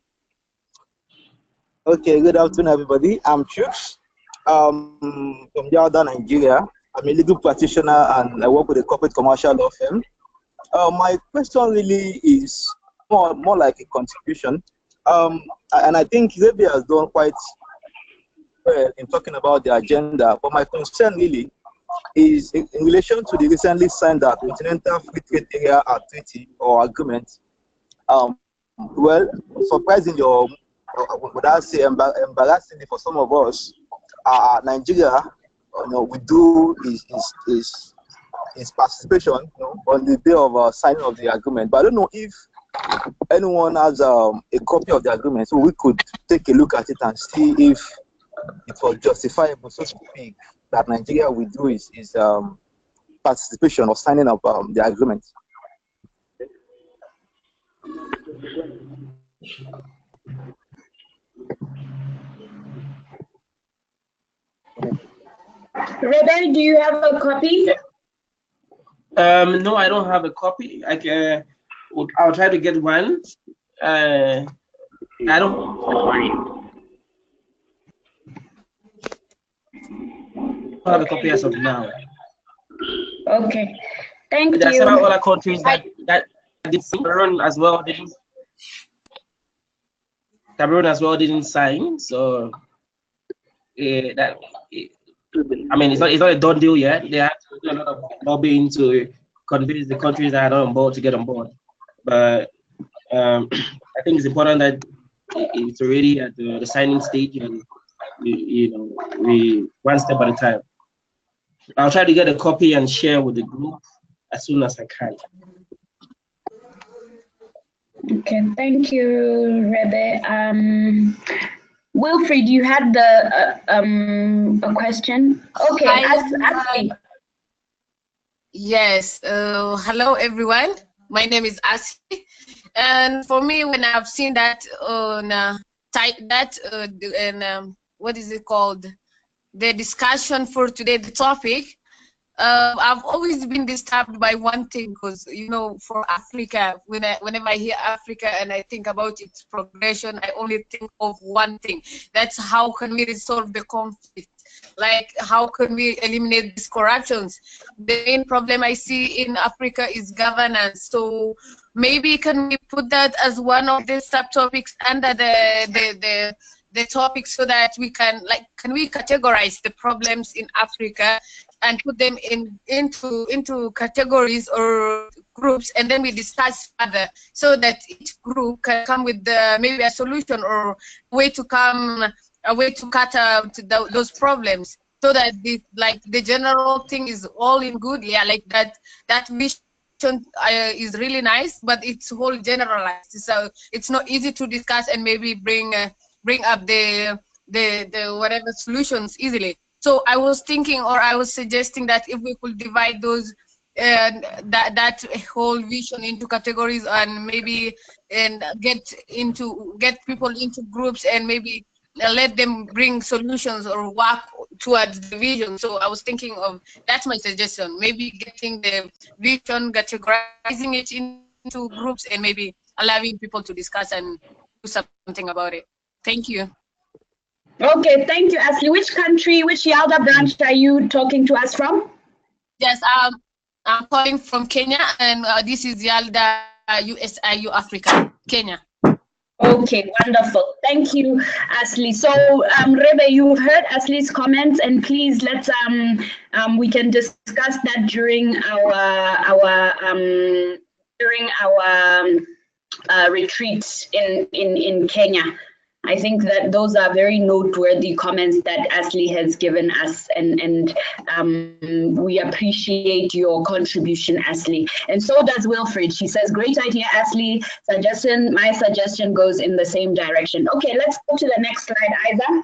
Okay, good afternoon, everybody. I'm Chooks from YALDA, Nigeria. I'm a legal practitioner and I work with a corporate commercial law firm. My question really is more like a contribution. And I think Xavier has done quite well in talking about the agenda, but my concern really is in relation to the recently signed Continental Free Trade Area Treaty or agreement. Well, surprisingly, or would I say embarrassingly for some of us, Nigeria, we do is participation, on the day of signing of the agreement. But I don't know if anyone has a copy of the agreement, so we could take a look at it and see if it was justifiable, so to speak, that Nigeria will do is participation or signing of the agreement. Rebel, do you have a copy? No, I don't have a copy. I'll try to get one. I don't have a copy as of now. Okay, thank There are you. several other countries that did Cameroon as well didn't sign. So I mean, it's not a done deal yet. They have to do a lot of lobbying to convince the countries that are not on board to get on board. But I think it's important that it's already at the signing stage, and we one step at a time. I'll try to get a copy and share with the group as soon as I can. Okay, thank you, Rebe. Wilfried, you had a question. Okay, Ashley. Yes. Hello, everyone. My name is Ashley, and for me, when I've seen that on what is it called? The discussion for today, the topic, I've always been disturbed by one thing, because for Africa, whenever I hear Africa and I think about its progression, I only think of one thing. That's how can we resolve the conflict? Like, how can we eliminate these corruptions? The main problem I see in Africa is governance. So maybe can we put that as one of the subtopics under the topic, so that we can we categorize the problems in Africa and put them into categories or groups, and then we discuss further, so that each group can come with maybe a solution or a way to cut out those problems, so that the general thing is all in good. Yeah, like that vision is really nice, but it's whole generalized, so it's not easy to discuss and maybe bring up the whatever solutions easily. So I was thinking, or I was suggesting, that if we could divide those that whole vision into categories, and maybe get people into groups, and maybe let them bring solutions or work towards the vision. So I was thinking of, that's my suggestion, maybe getting the vision, categorizing it into groups, and maybe allowing people to discuss and do something about it. Thank you. Okay, thank you, Ashley. Which country, which YALDA branch are you talking to us from? Yes, I'm calling from Kenya, and this is YALDA USIU Africa, Kenya. Okay, wonderful. Thank you, Ashley. So, Rebe, you've heard Ashley's comments, and please let's we can discuss that during our retreat in Kenya. I think that those are very noteworthy comments that Ashley has given us, and we appreciate your contribution, Ashley. And so does Wilfred. She says, great idea, Ashley. My suggestion goes in the same direction. Okay, let's go to the next slide, Isa.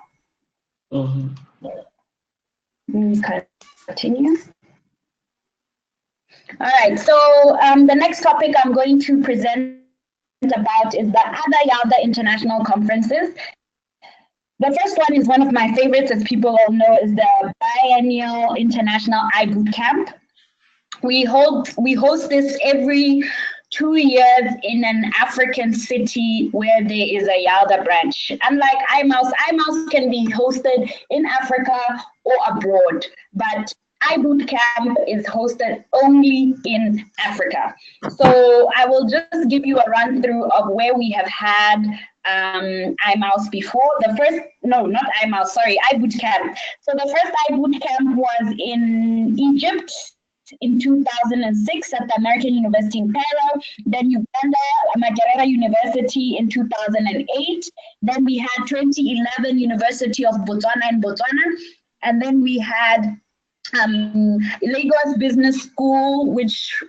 Continue. All right, so the next topic I'm going to present about is the other YALDA international conferences. The first one is one of my favorites, as people all know, is the biennial international iBoot Camp. We host this every 2 years in an African city where there is a YALDA branch. Unlike iMouse can be hosted in Africa or abroad, but iBoot Camp is hosted only in Africa. So I will just give you a run through of where we have had iMouse before. iBoot Camp. So the first iBoot Camp was in Egypt in 2006 at the American University in Cairo, then Uganda, Makerere University in 2008, then we had 2011 University of Botswana in Botswana, and then we had Lagos Business School, which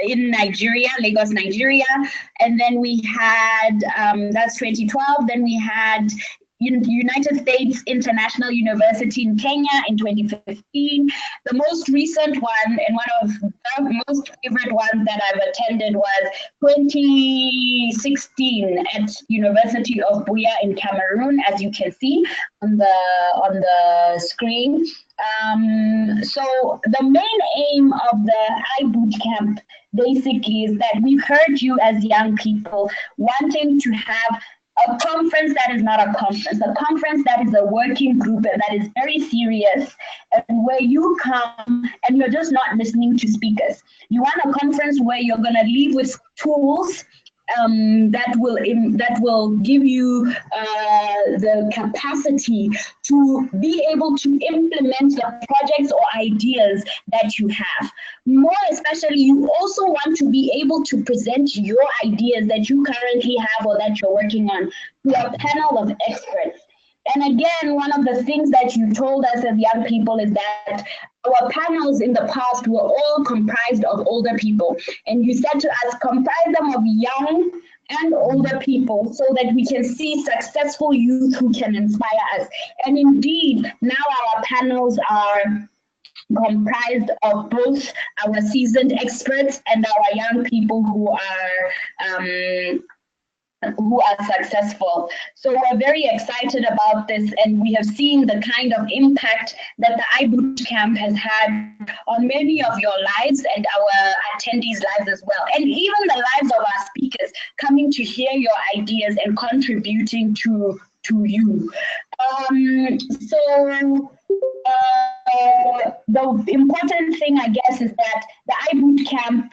in Nigeria, Lagos, Nigeria, and then we had that's 2012. Then we had United States International University in Kenya in 2015. The most recent one, and one of the most favorite ones that I've attended, was 2016 at University of Buea in Cameroon, as you can see on the screen. So the main aim of the iBoot Camp basically is that we've heard you as young people wanting to have a conference that is not a conference, a conference that is a working group and that is very serious, and where you come and you're just not listening to speakers. You want a conference where you're going to leave with tools that will give you the capacity to be able to implement the projects or ideas that you have. More especially, you also want to be able to present your ideas that you currently have or that you're working on to a panel of experts. And again, one of the things that you told us as young people is that our panels in the past were all comprised of older people. And you said to us, comprise them of young and older people so that we can see successful youth who can inspire us. And indeed, now our panels are comprised of both our seasoned experts and our young people who are successful. So we're very excited about this, and we have seen the kind of impact that the iBoot Camp has had on many of your lives and our attendees' lives as well, and even the lives of our speakers coming to hear your ideas and contributing to you. The important thing, I guess, is that the iBoot Camp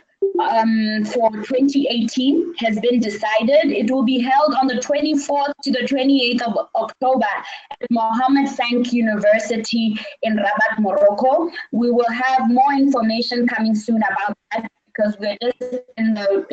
for 2018 has been decided. It will be held on the 24th to the 28th of October at Mohammed Sank University in Rabat, Morocco. We will have more information coming soon about that because we're just in the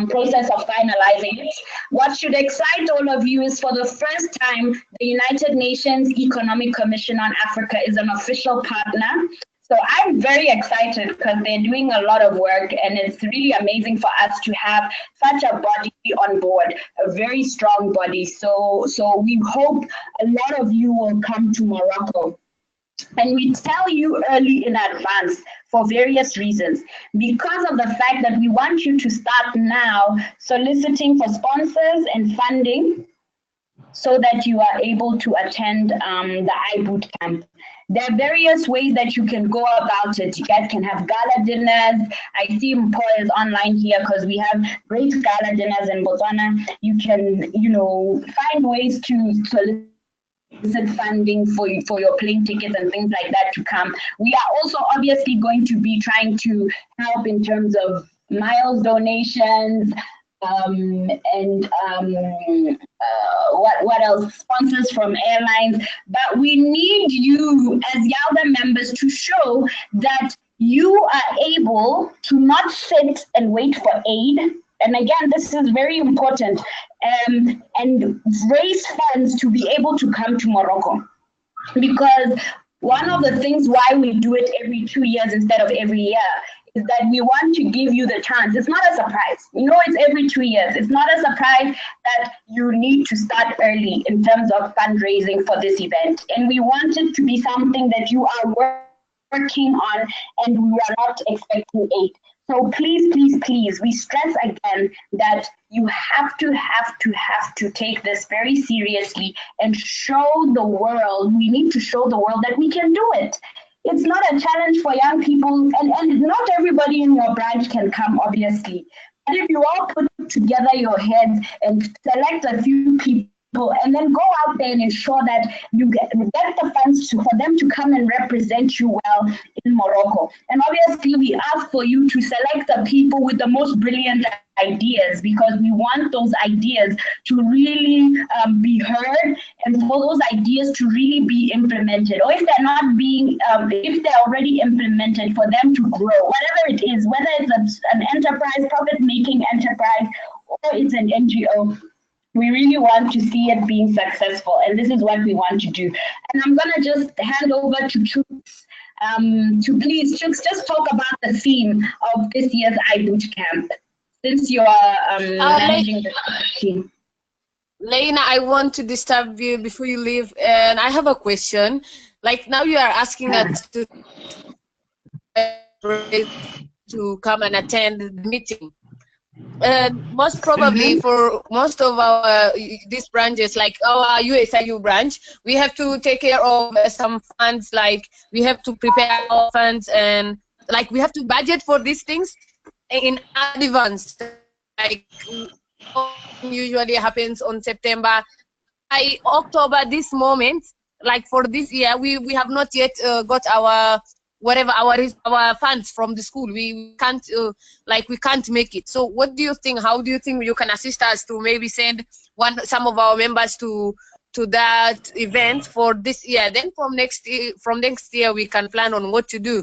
process of finalizing it. What should excite all of you is, for the first time, the United Nations Economic Commission on Africa is an official partner. So I'm very excited because they're doing a lot of work, and it's really amazing for us to have such a body on board, a very strong body. So we hope a lot of you will come to Morocco. And we tell you early in advance for various reasons. Because of the fact that we want you to start now soliciting for sponsors and funding so that you are able to attend the iBoot Camp. There are various ways that you can go about it. You guys can have gala dinners. I see Paul is online here because we have great gala dinners in Botswana. You can, find ways to solicit solicit funding for your plane tickets and things like that to come. We are also obviously going to be trying to help in terms of miles donations, what else? Sponsors from airlines. But we need you as YALDA members to show that you are able to not sit and wait for aid. And again, this is very important, and raise funds to be able to come to Morocco. Because one of the things why we do it every 2 years instead of every year is that we want to give you the chance. It's not a surprise. You know, it's every 2 years. It's not a surprise that you need to start early in terms of fundraising for this event. And we want it to be something that you are working on and we are not expecting aid. So please, please, please, we stress again that you have to take this very seriously and show the world, we need to show the world that we can do it. It's not a challenge for young people, and not everybody in your branch can come, obviously. But if you all put together your heads and select a few people and then go out there and ensure that you get the funds for them to come and represent you well in Morocco. And obviously we ask for you to select the people with the most brilliant ideas, because we want those ideas to really be heard and for those ideas to really be implemented. Or if they're not being, if they're already implemented, for them to grow, whatever it is, whether it's an enterprise, profit-making enterprise, or it's an NGO. We really want to see it being successful, and this is what we want to do. And I'm gonna just hand over to Chooks to please, Chooks, just talk about the theme of this year's iBoot Camp, since you are managing the team. Lena, I want to disturb you before you leave, and I have a question. Like now you are asking us to come and attend the meeting. Most probably for most of our these branches, like our USIU branch, we have to take care of some funds, like we have to prepare our funds, and like we have to budget for these things in advance. Like usually happens on September. By October, this moment, like for this year, we have not yet got our whatever our funds from the school. We can't we can't make it. So what do you think? How do you think you can assist us to maybe send some of our members to that event for this year? Then from next year we can plan on what to do.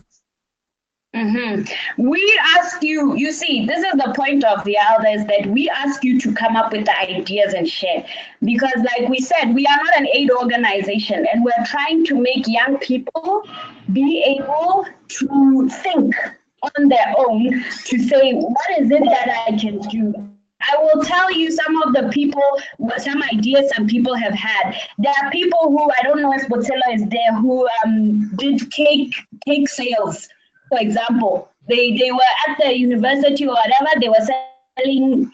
We ask you, you see, this is the point of the YALDA, is that we ask you to come up with the ideas and share. Because like we said, we are not an aid organization, and we're trying to make young people be able to think on their own, to say, what is it that I can do? I will tell you some of the people, some ideas some people have had. There are people who, I don't know if Botsela is there, who did cake sales. For example, they were at the university or whatever, they were selling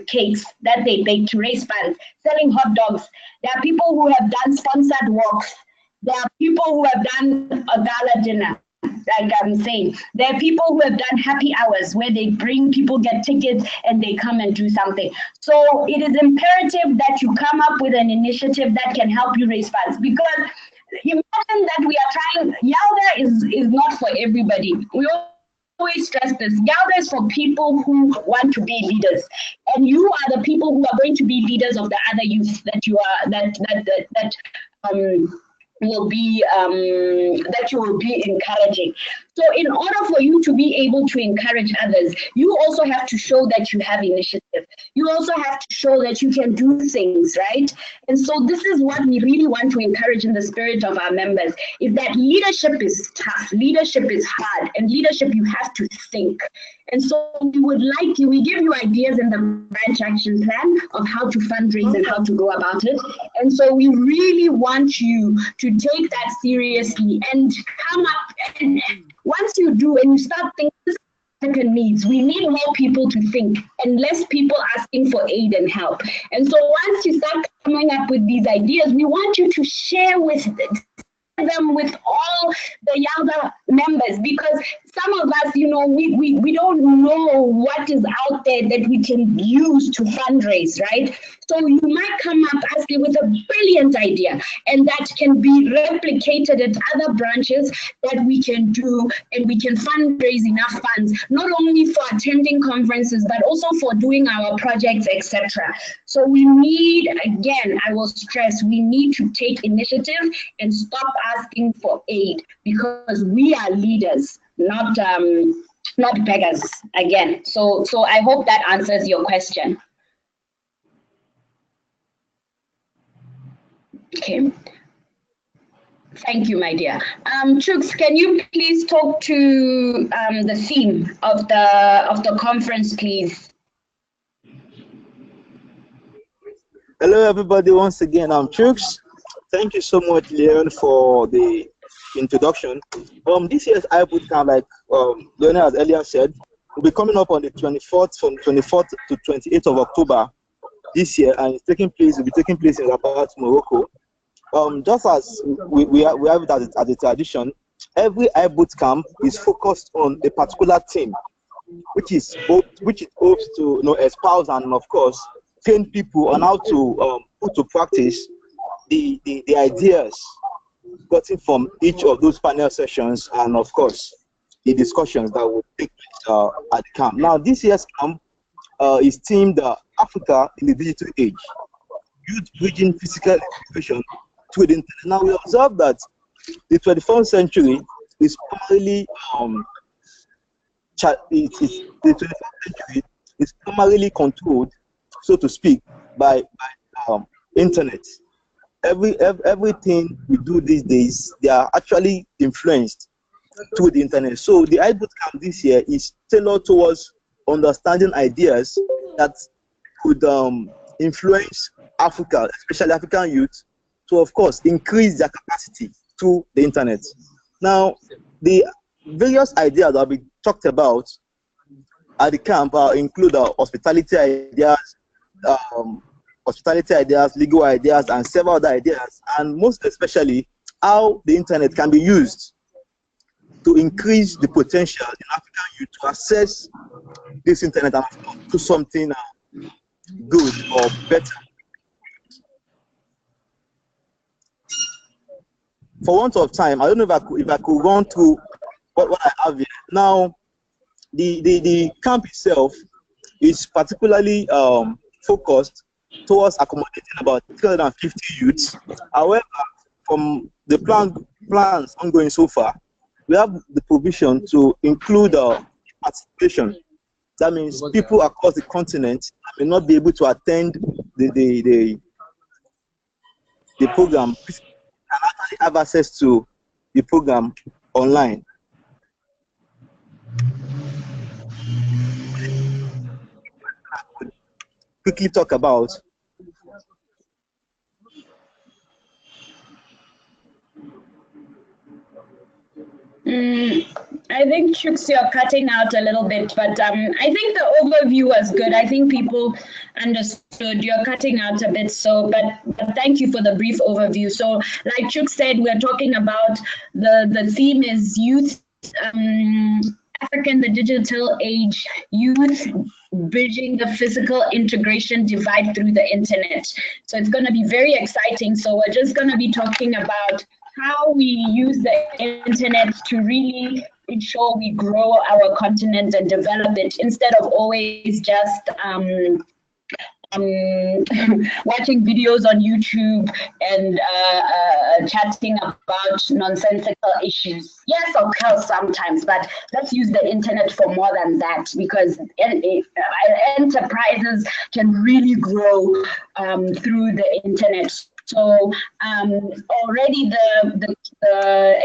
cakes that they bake to raise funds, selling hot dogs. There are people who have done sponsored walks. There are people who have done a gala dinner, like I'm saying. There are people who have done happy hours where they bring people, get tickets, and they come and do something. So it is imperative that you come up with an initiative that can help you raise funds, because imagine that we are trying, YALDA is not for everybody. We always stress this. YALDA is for people who want to be leaders, and you are the people who are going to be leaders of the other youth that you are that you will be encouraging. So in order for you to be able to encourage others, you also have to show that you have initiative. You also have to show that you can do things, right? And so this is what we really want to encourage in the spirit of our members, is that leadership is tough, leadership is hard, and leadership you have to think. And so we would like you, we give you ideas in the branch action plan of how to fundraise and how to go about it. And so we really want you to take that seriously and come up, and once you do and you start thinking African needs, we need more people to think and less people asking for aid and help. And so once you start coming up with these ideas, we want you to share them with all the YALDA members, because some of us, you know, we don't know what is out there that we can use to fundraise, right? So you might come up asking with a brilliant idea, and that can be replicated at other branches that we can do, and we can fundraise enough funds, not only for attending conferences, but also for doing our projects, etc. So we need, again, I will stress, we need to take initiative and stop asking for aid, because we are leaders, not beggars, again. So I hope that answers your question. Okay. Thank you, my dear. Chooks, can you please talk to the theme of the conference, please? Hello, everybody. Once again, I'm Chooks. Thank you so much, Leon, for the introduction. This year's iBootcamp, like Leonard has earlier said, will be coming up on the 24th, from 24th to 28th of October this year, and it's will be taking place in Rabat, Morocco. Just as we have it as a tradition, every iBootcamp is focused on a particular theme, which it hopes to espouse and, of course, train people on how to put to practice the ideas gotten from each of those panel sessions, and of course the discussions that will take place at the camp. Now, this year's camp is themed Africa in the Digital Age, Youth Bridging Physical Education to the Internet. Now, we observe that the 21st century is primarily controlled, so to speak, by internet. Everything we do these days, they are actually influenced through the internet. So the iBootcamp this year is tailored towards understanding ideas that could influence Africa, especially African youth, to, of course, increase their capacity through the internet. Now, the various ideas that will be talked about at the camp include hospitality ideas, legal ideas, and several other ideas, and most especially how the internet can be used to increase the potential in African youth to access this internet and do something good or better. For want of time, I don't know if I could run through what I have here. Now, the camp itself is particularly focused towards accommodating about 350 youths. However, from the plans ongoing so far, we have the provision to include participation. That means people across the continent may not be able to attend the program and actually have access to the program online. Quickly talk about I think, Chooks, you're cutting out a little bit, but I think the overview was good. I think people understood. You're cutting out a bit, so but thank you for the brief overview. So, like Chooks said, we're talking about the theme is youth, African, the digital age, youth bridging the physical integration divide through the internet. So it's going to be very exciting. So we're just going to be talking about how we use the internet to really ensure we grow our continent and develop it, instead of always just watching videos on YouTube and chatting about nonsensical issues. Yes, of course, sometimes, but let's use the internet for more than that, because enterprises can really grow through the internet. So already the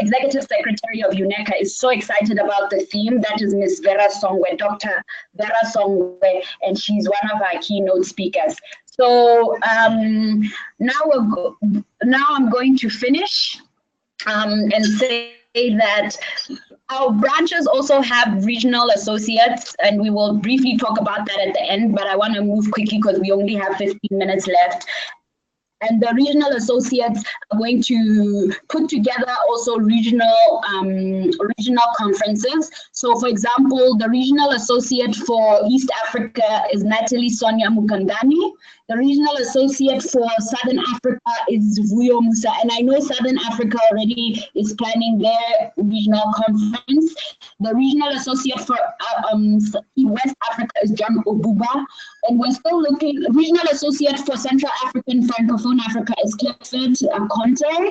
Executive Secretary of UNECA is so excited about the theme. That is Ms. Vera Songwe, Dr. Vera Songwe, and she's one of our keynote speakers. So now I'm going to finish and say that our branches also have regional associates, and we will briefly talk about that at the end, but I want to move quickly because we only have 15 minutes left. And the regional associates are going to put together also regional conferences. So, for example, the regional associate for East Africa is Natalie Sonia Mukandani. The regional associate for Southern Africa is Vuyo Musa. And I know Southern Africa already is planning their regional conference. The regional associate for West Africa is John Obuba. And we're still looking, regional associate for Central African Francophone Africa is Clifford Conte.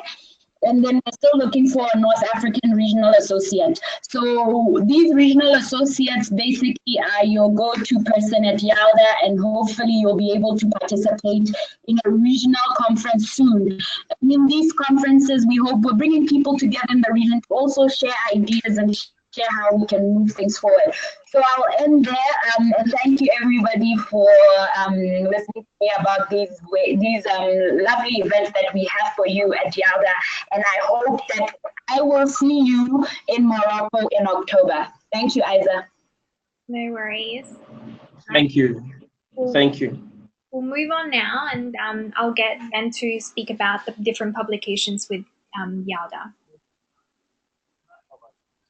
And then we're still looking for a North African regional associate. So these regional associates basically are your go-to person at YALDA, and hopefully you'll be able to participate in a regional conference soon. And in these conferences, we hope we're bringing people together in the region to also share ideas and share how we can move things forward. So I'll end there, and thank you everybody for listening to me about these lovely events that we have for you at YALDA, and I hope that I will see you in Morocco in October. Thank you, Isa. No worries. Thank you. Thank you. We'll move on now, and I'll get Ben to speak about the different publications with YALDA.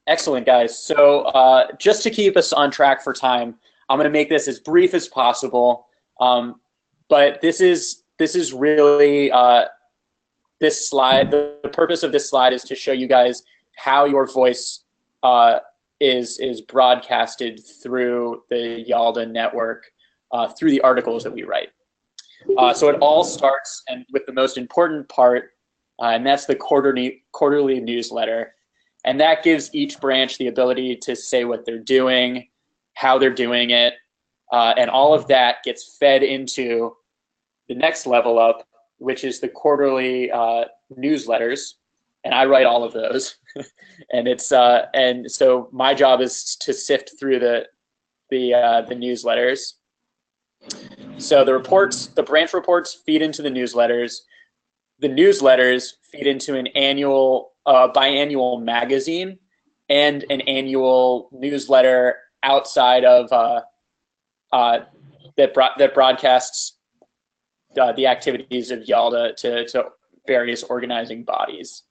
Excellent, guys. So just to keep us on track for time, I'm going to make this as brief as possible. But this is really this slide. The purpose of this slide is to show you guys how your voice is broadcasted through the YALDA network through the articles that we write. So it all starts with the most important part, and that's the quarterly newsletter. And that gives each branch the ability to say what they're doing, how they're doing it, and all of that gets fed into the next level up, which is the quarterly newsletters, and I write all of those. And so my job is to sift through the newsletters. So the branch reports feed into the newsletters. The newsletters feed into an annual biannual magazine and an annual newsletter outside of that broadcasts the activities of YALDA to various organizing bodies.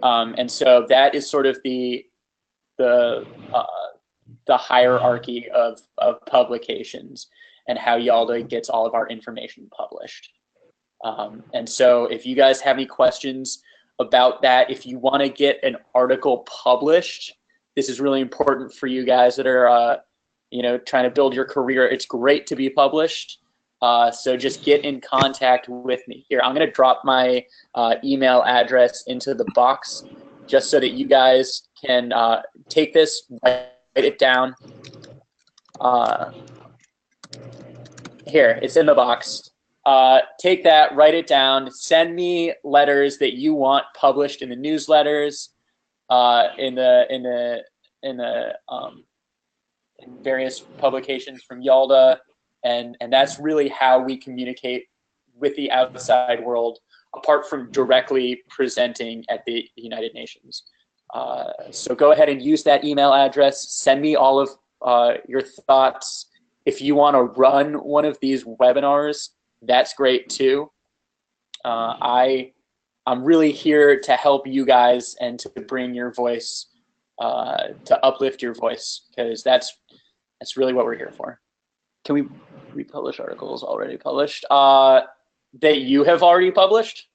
And so that is sort of the hierarchy of publications and how YALDA gets all of our information published. And so if you guys have any questions about that, if you want to get an article published, this is really important for you guys that are trying to build your career. It's great to be published. So just get in contact with me. Here, I'm going to drop my email address into the box just so that you guys can take this, write it down. Here, it's in the box. Take that, write it down, send me letters that you want published in the newsletters, in various publications from YALDA, and that's really how we communicate with the outside world, apart from directly presenting at the United Nations. So go ahead and use that email address, send me all of your thoughts. If you want to run one of these webinars, that's great too. I'm really here to help you guys and to bring your voice, to uplift your voice, because that's really what we're here for. Can we republish articles already published that you have already published?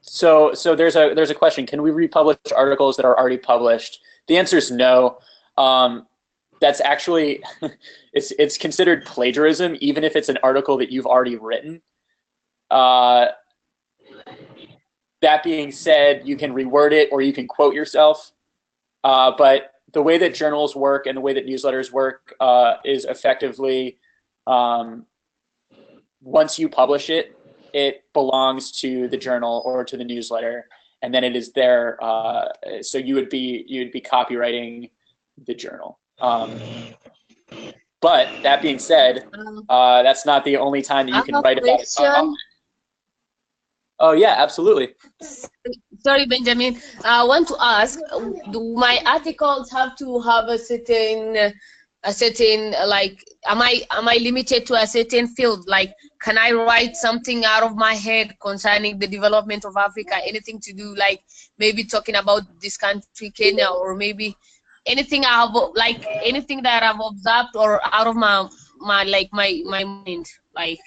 So there's a question. Can we republish articles that are already published? The answer is no. That's actually, it's considered plagiarism, even if it's an article that you've already written. That being said, you can reword it or you can quote yourself. But the way that journals work and the way that newsletters work is effectively, once you publish it, it belongs to the journal or to the newsletter, and then it is there. So you would be copywriting the journal. But that being said, that's not the only time that you can write about it. Oh yeah, absolutely. Sorry, Benjamin. I want to ask, do my articles have to have a certain a certain, like, am I limited to a certain field? Like, can I write something out of my head concerning the development of Africa? Anything to do, like maybe talking about this country, Kenya, or maybe anything I have, like anything that I've observed or out of my mind. Like,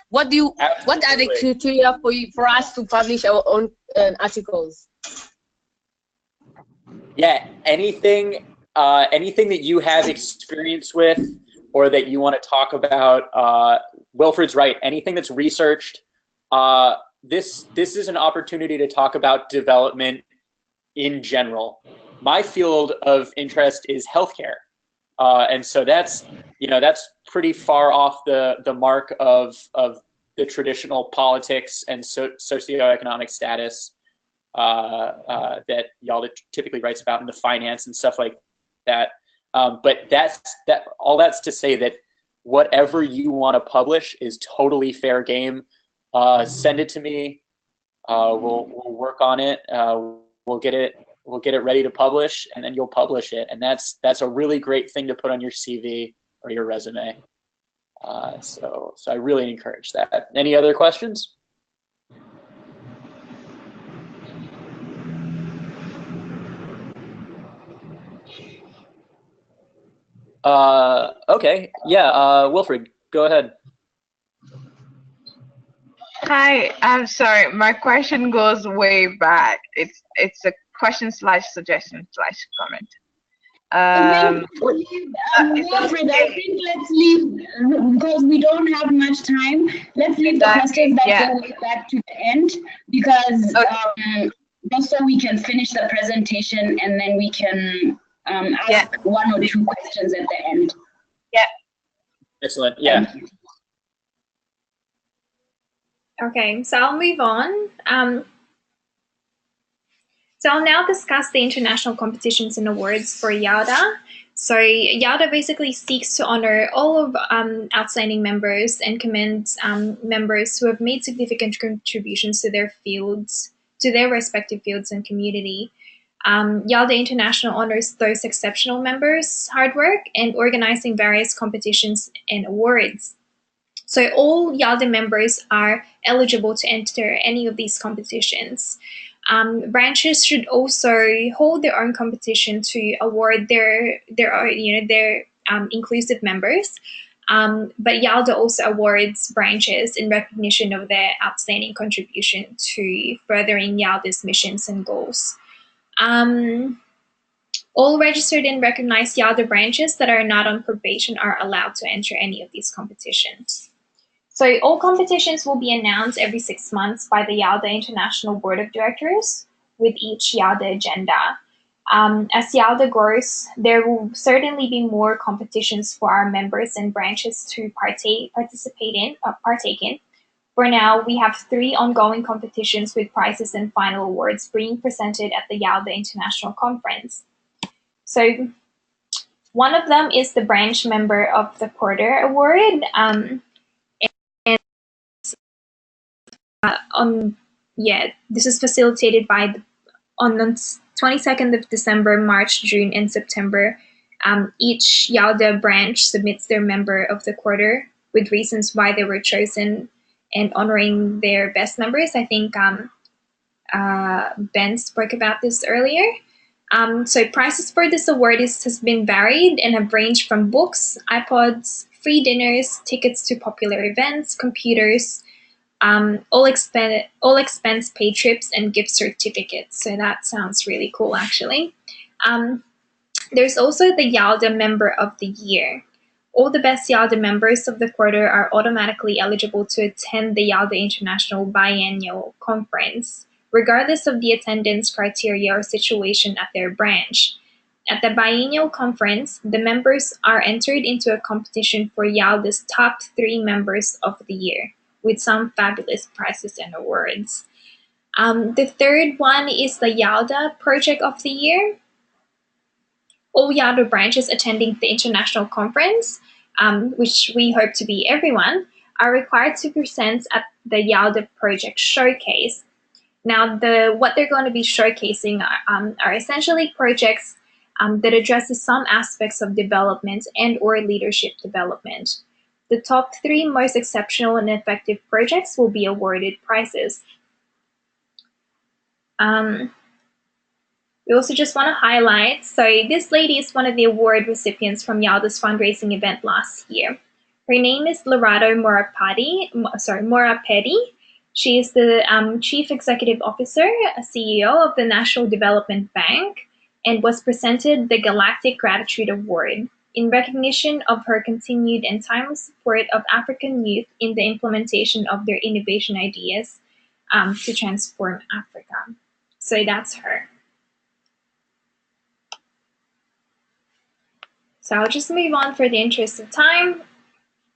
what are the criteria for us to publish our own articles? Yeah, anything that you have experience with or that you want to talk about. Wilfred's right. Anything that's researched. This is an opportunity to talk about development in general. My field of interest is healthcare, and so that's pretty far off the mark of the traditional politics and socioeconomic status that YALDA typically writes about in the finance and stuff like that. But all that's to say that whatever you want to publish is totally fair game. Send it to me. We'll work on it. We'll get it ready to publish, and then you'll publish it. And that's a really great thing to put on your CV or your resume. So I really encourage that. Any other questions? Okay. Yeah. Wilfred, go ahead. Hi, I'm sorry. My question goes way back. It's a question / suggestion / comment. Wilfred, I think let's leave, because we don't have much time. Let's leave the questions that go back to the end, because just so we can finish the presentation and then we can ask 1 or 2 questions at the end. Yeah. Excellent. Yeah. Okay, so I'll move on. So I'll now discuss the international competitions and awards for YALDA. So YALDA basically seeks to honor all of outstanding members and commend members who have made significant contributions to their fields, to their respective fields and community. YALDA International honors those exceptional members' hard work and organizing various competitions and awards. So all YALDA members are eligible to enter any of these competitions. Branches should also hold their own competition to award their inclusive members. But YALDA also awards branches in recognition of their outstanding contribution to furthering YALDA's missions and goals. All registered and recognized YALDA branches that are not on probation are allowed to enter any of these competitions. So all competitions will be announced every 6 months by the YALDA International Board of Directors with each YALDA agenda. As YALDA grows, there will certainly be more competitions for our members and branches to partake in. For now, we have 3 ongoing competitions with prizes and final awards being presented at the YALDA International Conference. So one of them is the Branch Member of the Quarter Award. This is facilitated by on the 22nd of December, March, June, and September. Each YALDA branch submits their Member of the Quarter with reasons why they were chosen and honoring their best members. I think Ben spoke about this earlier. So prices for this award has been varied and have ranged from books, iPods, free dinners, tickets to popular events, computers, all expense paid trips, and gift certificates. So that sounds really cool, actually. There's also the YALDA Member of the Year. All the best YALDA members of the quarter are automatically eligible to attend the YALDA International Biennial Conference, regardless of the attendance criteria or situation at their branch. At the Biennial Conference, the members are entered into a competition for YALDA's top 3 members of the year, with some fabulous prizes and awards. The third one is the YALDA Project of the Year. All YALDA branches attending the international conference, which we hope to be everyone, are required to present at the YALDA Project Showcase. Now, what they're going to be showcasing are essentially projects that addresses some aspects of development and or leadership development. The top 3 most exceptional and effective projects will be awarded prizes. We also just want to highlight, so this lady is one of the award recipients from YALDA's fundraising event last year. Her name is Lorado Morapedi. She is the Chief Executive Officer, CEO of the National Development Bank, and was presented the Galactic Gratitude Award in recognition of her continued and timely support of African youth in the implementation of their innovation ideas to transform Africa. So that's her. So I'll just move on for the interest of time.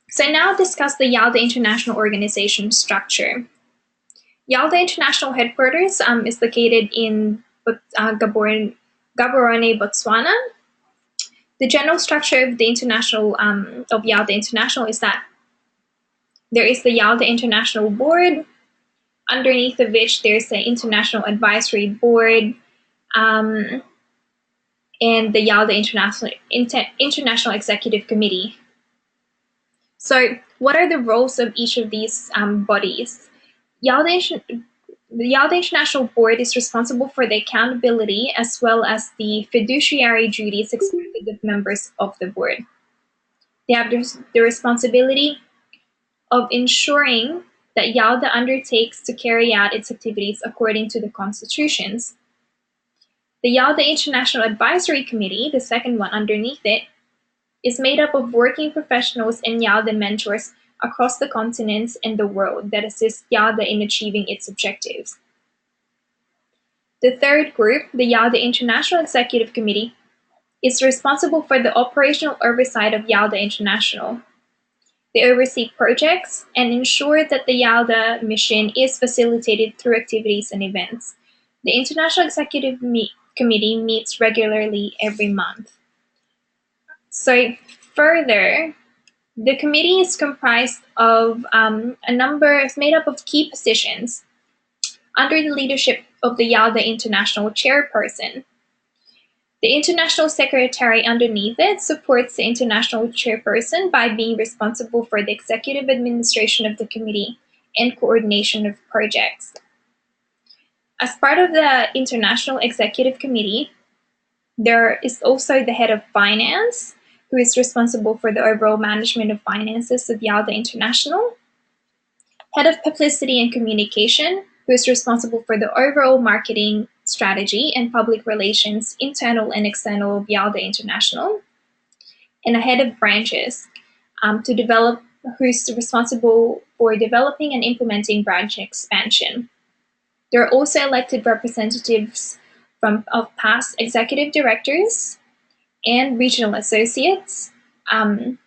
So now discuss the YALDA International Organization structure. YALDA International Headquarters is located in Gaborone, Botswana. The general structure of the of YALDA International is that there is the YALDA International Board, underneath of which there's the International Advisory Board, and the YALDA International Executive Committee. So what are the roles of each of these bodies? The YALDA International Board is responsible for the accountability as well as the fiduciary duties expected of members of the board. They have the responsibility of ensuring that YALDA undertakes to carry out its activities according to the constitutions. The YALDA International Advisory Committee, the second one underneath it, is made up of working professionals and YALDA mentors across the continents and the world that assist YALDA in achieving its objectives. The third group, the YALDA International Executive Committee, is responsible for the operational oversight of YALDA International. They oversee projects and ensure that the YALDA mission is facilitated through activities and events. The International Executive Committee meets regularly every month. So further, the committee is comprised of is made up of key positions under the leadership of the YALDA International Chairperson. The International Secretary underneath it supports the International Chairperson by being responsible for the executive administration of the committee and coordination of projects. As part of the International Executive Committee, there is also the head of finance, who is responsible for the overall management of finances of YALDA International, head of publicity and communication, who is responsible for the overall marketing strategy and public relations, internal and external of YALDA International, and a head of branches who is responsible for developing and implementing branch expansion. There are also elected representatives of past executive directors and regional associates, and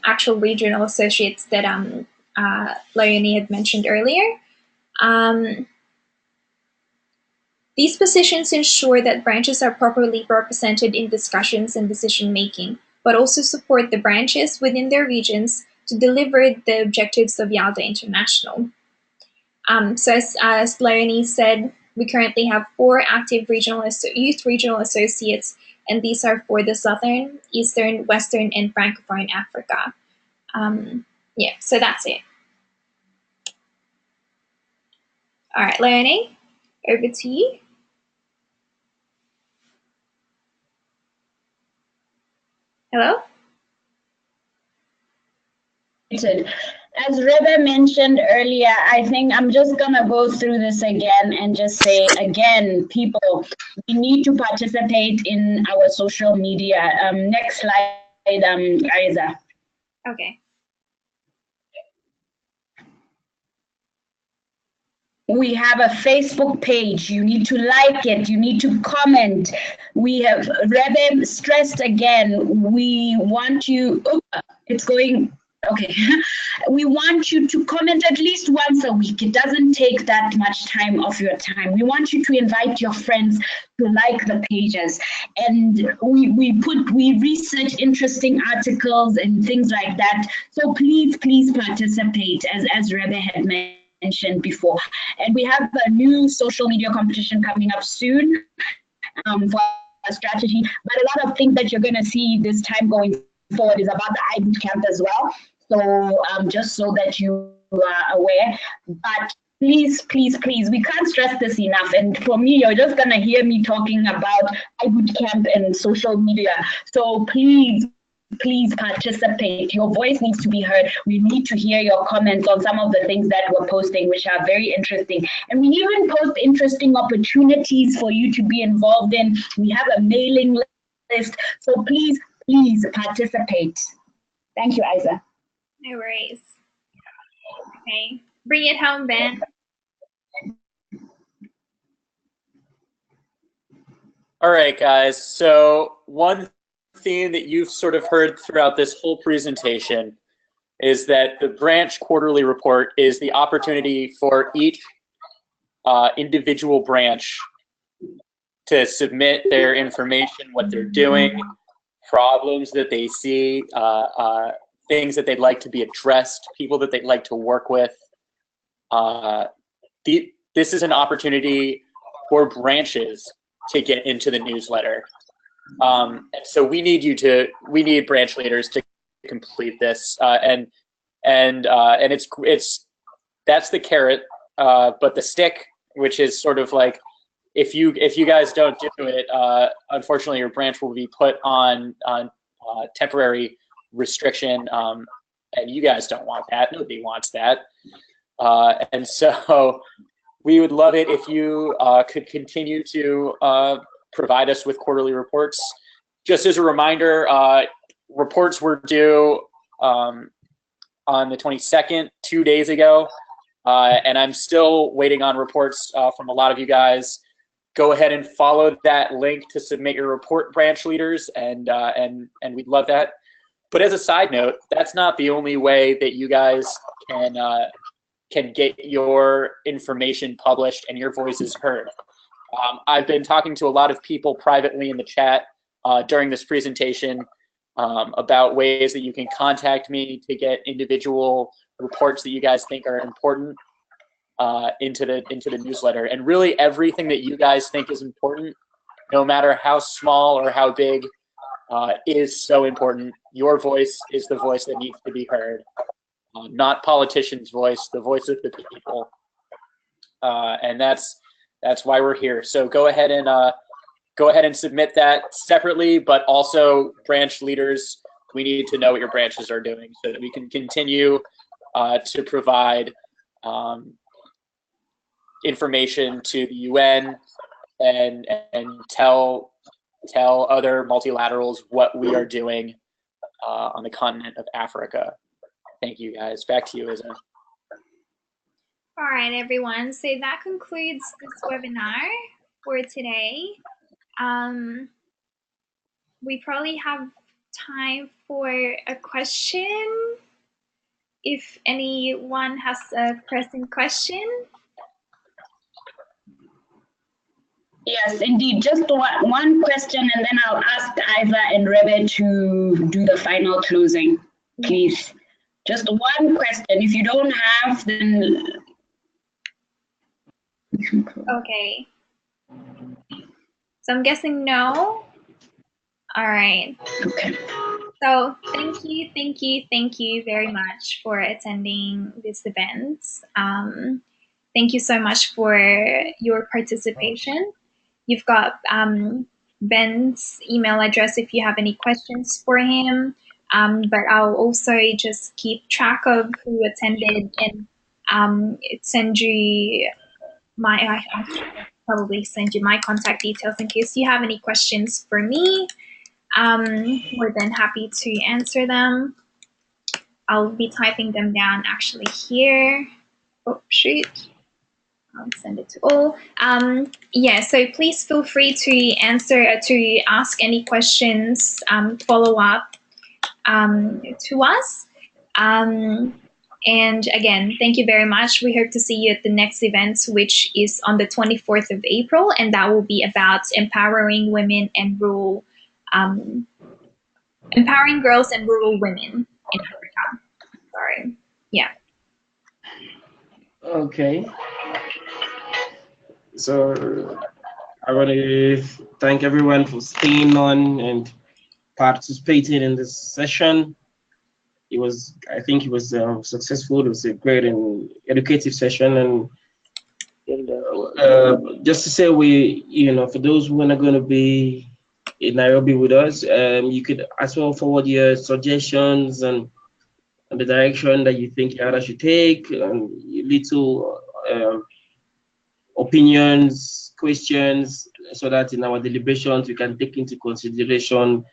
actual regional associates that Leonie had mentioned earlier. These positions ensure that branches are properly represented in discussions and decision-making, but also support the branches within their regions to deliver the objectives of YALDA International. So as Leonie said, we currently have 4 active youth regional associates, and these are for the Southern, Eastern, Western, and Francophone Africa. Yeah, so that's it. All right, Leonie, over to you. Hello? As Reba mentioned earlier, I think I'm just going to go through this again and just say, again, people, we need to participate in our social media. Next slide, Isa. Okay. We have a Facebook page. You need to like it. You need to comment. We have, Reba stressed again, we want you, it's going, okay. We want you to comment at least once a week. It doesn't take that much time of your time. We want you to invite your friends to like the pages. And we research interesting articles and things like that. So please participate, as Reba had mentioned before. And we have a new social media competition coming up soon for strategy, but a lot of things that you're going to see this time going forward is about the iBoot camp as well. So just so that you are aware, but please, please, please, we can't stress this enough. And for me, you're just going to hear me talking about iBoot camp and social media. So please, please participate. Your voice needs to be heard. We need to hear your comments on some of the things that we're posting, which are very interesting. And we even post interesting opportunities for you to be involved in. We have a mailing list. So please, please participate. Thank you, Isa. No worries. Okay, bring it home, Ben. All right, guys. So one theme that you've sort of heard throughout this whole presentation is that the branch quarterly report is the opportunity for each individual branch to submit their information, what they're doing, problems that they see, things that they'd like to be addressed, people that they'd like to work with. This is an opportunity for branches to get into the newsletter. So we need branch leaders to complete this, and that's the carrot, but the stick, which is sort of like, if you guys don't do it, unfortunately your branch will be put on temporary restriction, and you guys don't want that. Nobody wants that, and so we would love it if you could continue to provide us with quarterly reports. Just as a reminder, reports were due on the 22nd, 2 days ago, and I'm still waiting on reports from a lot of you guys. Go ahead and follow that link to submit your report, branch leaders, and we'd love that. But as a side note, that's not the only way that you guys can get your information published and your voices heard. I've been talking to a lot of people privately in the chat during this presentation about ways that you can contact me to get individual reports that you guys think are important into the newsletter. And really everything that you guys think is important, no matter how small or how big, is so important. Your voice is the voice that needs to be heard, not politicians' voice, the voice of the people. And that's why we're here. So go ahead and submit that separately, but also branch leaders, we need to know what your branches are doing so that we can continue to provide information to the UN and tell other multilaterals what we are doing on the continent of Africa. Thank you, guys. Back to you, Isa. All right, everyone. So that concludes this webinar for today. We probably have time for a question. If anyone has a pressing question. Yes, indeed. Just one question, and then I'll ask Isa and Rebe to do the final closing, please. Just one question. If you don't have, then... Okay. So I'm guessing no. All right. Okay. So thank you very much for attending this event. Thank you so much for your participation. You've got Ben's email address if you have any questions for him. But I'll also just keep track of who attended and send you I'll probably send you my contact details in case you have any questions for me. More than happy to answer them. I'll be typing them down actually here. Oh, shoot. I'll send it to all. Yeah, so please feel free to ask any questions, follow up to us. And again, thank you very much. We hope to see you at the next event, which is on the 24th of April, and that will be about empowering women and rural, empowering girls and rural women in Africa. Sorry. Yeah. Okay. So I want to thank everyone for staying on and participating in this session. I think it was successful. It was a great and educative session. And just to say, for those who are not going to be in Nairobi with us, you could as well forward your suggestions and the direction that you think YALDA should take, and little opinions, questions, so that in our deliberations we can take into consideration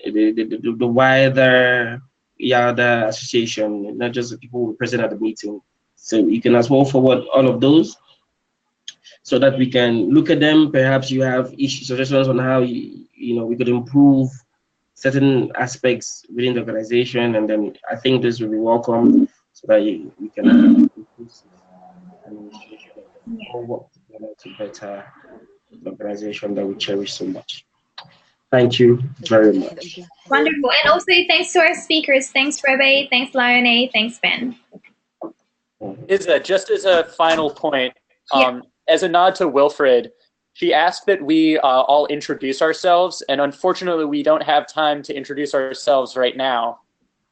the wider YALDA association, not just the people who were present at the meeting. So you can as well forward all of those so that we can look at them. Perhaps you have suggestions on how we could improve certain aspects within the organization, and then I think this will be welcome so that we can improve administration and work together to better the organization that we cherish so much. Thank you very much. Wonderful. And also thanks to our speakers. Thanks, Rebe. Thanks, Lione. Thanks, Ben. Just as a final point, as a nod to Wilfred, she asked that we all introduce ourselves, and unfortunately we don't have time to introduce ourselves right now.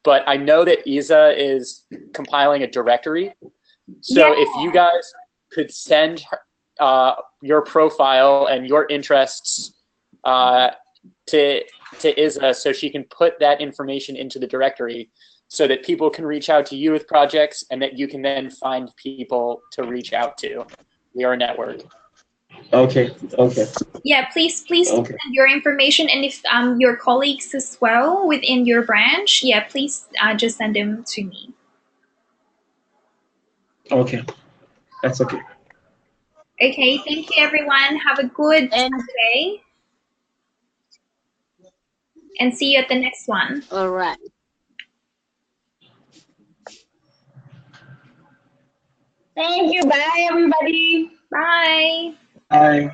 But I know that Isa is compiling a directory. So if you guys could send your profile and your interests to Isa so she can put that information into the directory so that people can reach out to you with projects and that you can then find people to reach out to. We are a network. Okay. Yeah, please send your information, and if your colleagues as well within your branch, please just send them to me. Okay, that's okay. Okay, thank you everyone. Have a good day. And see you at the next one. All right. Thank you. Bye, everybody. Bye. Bye.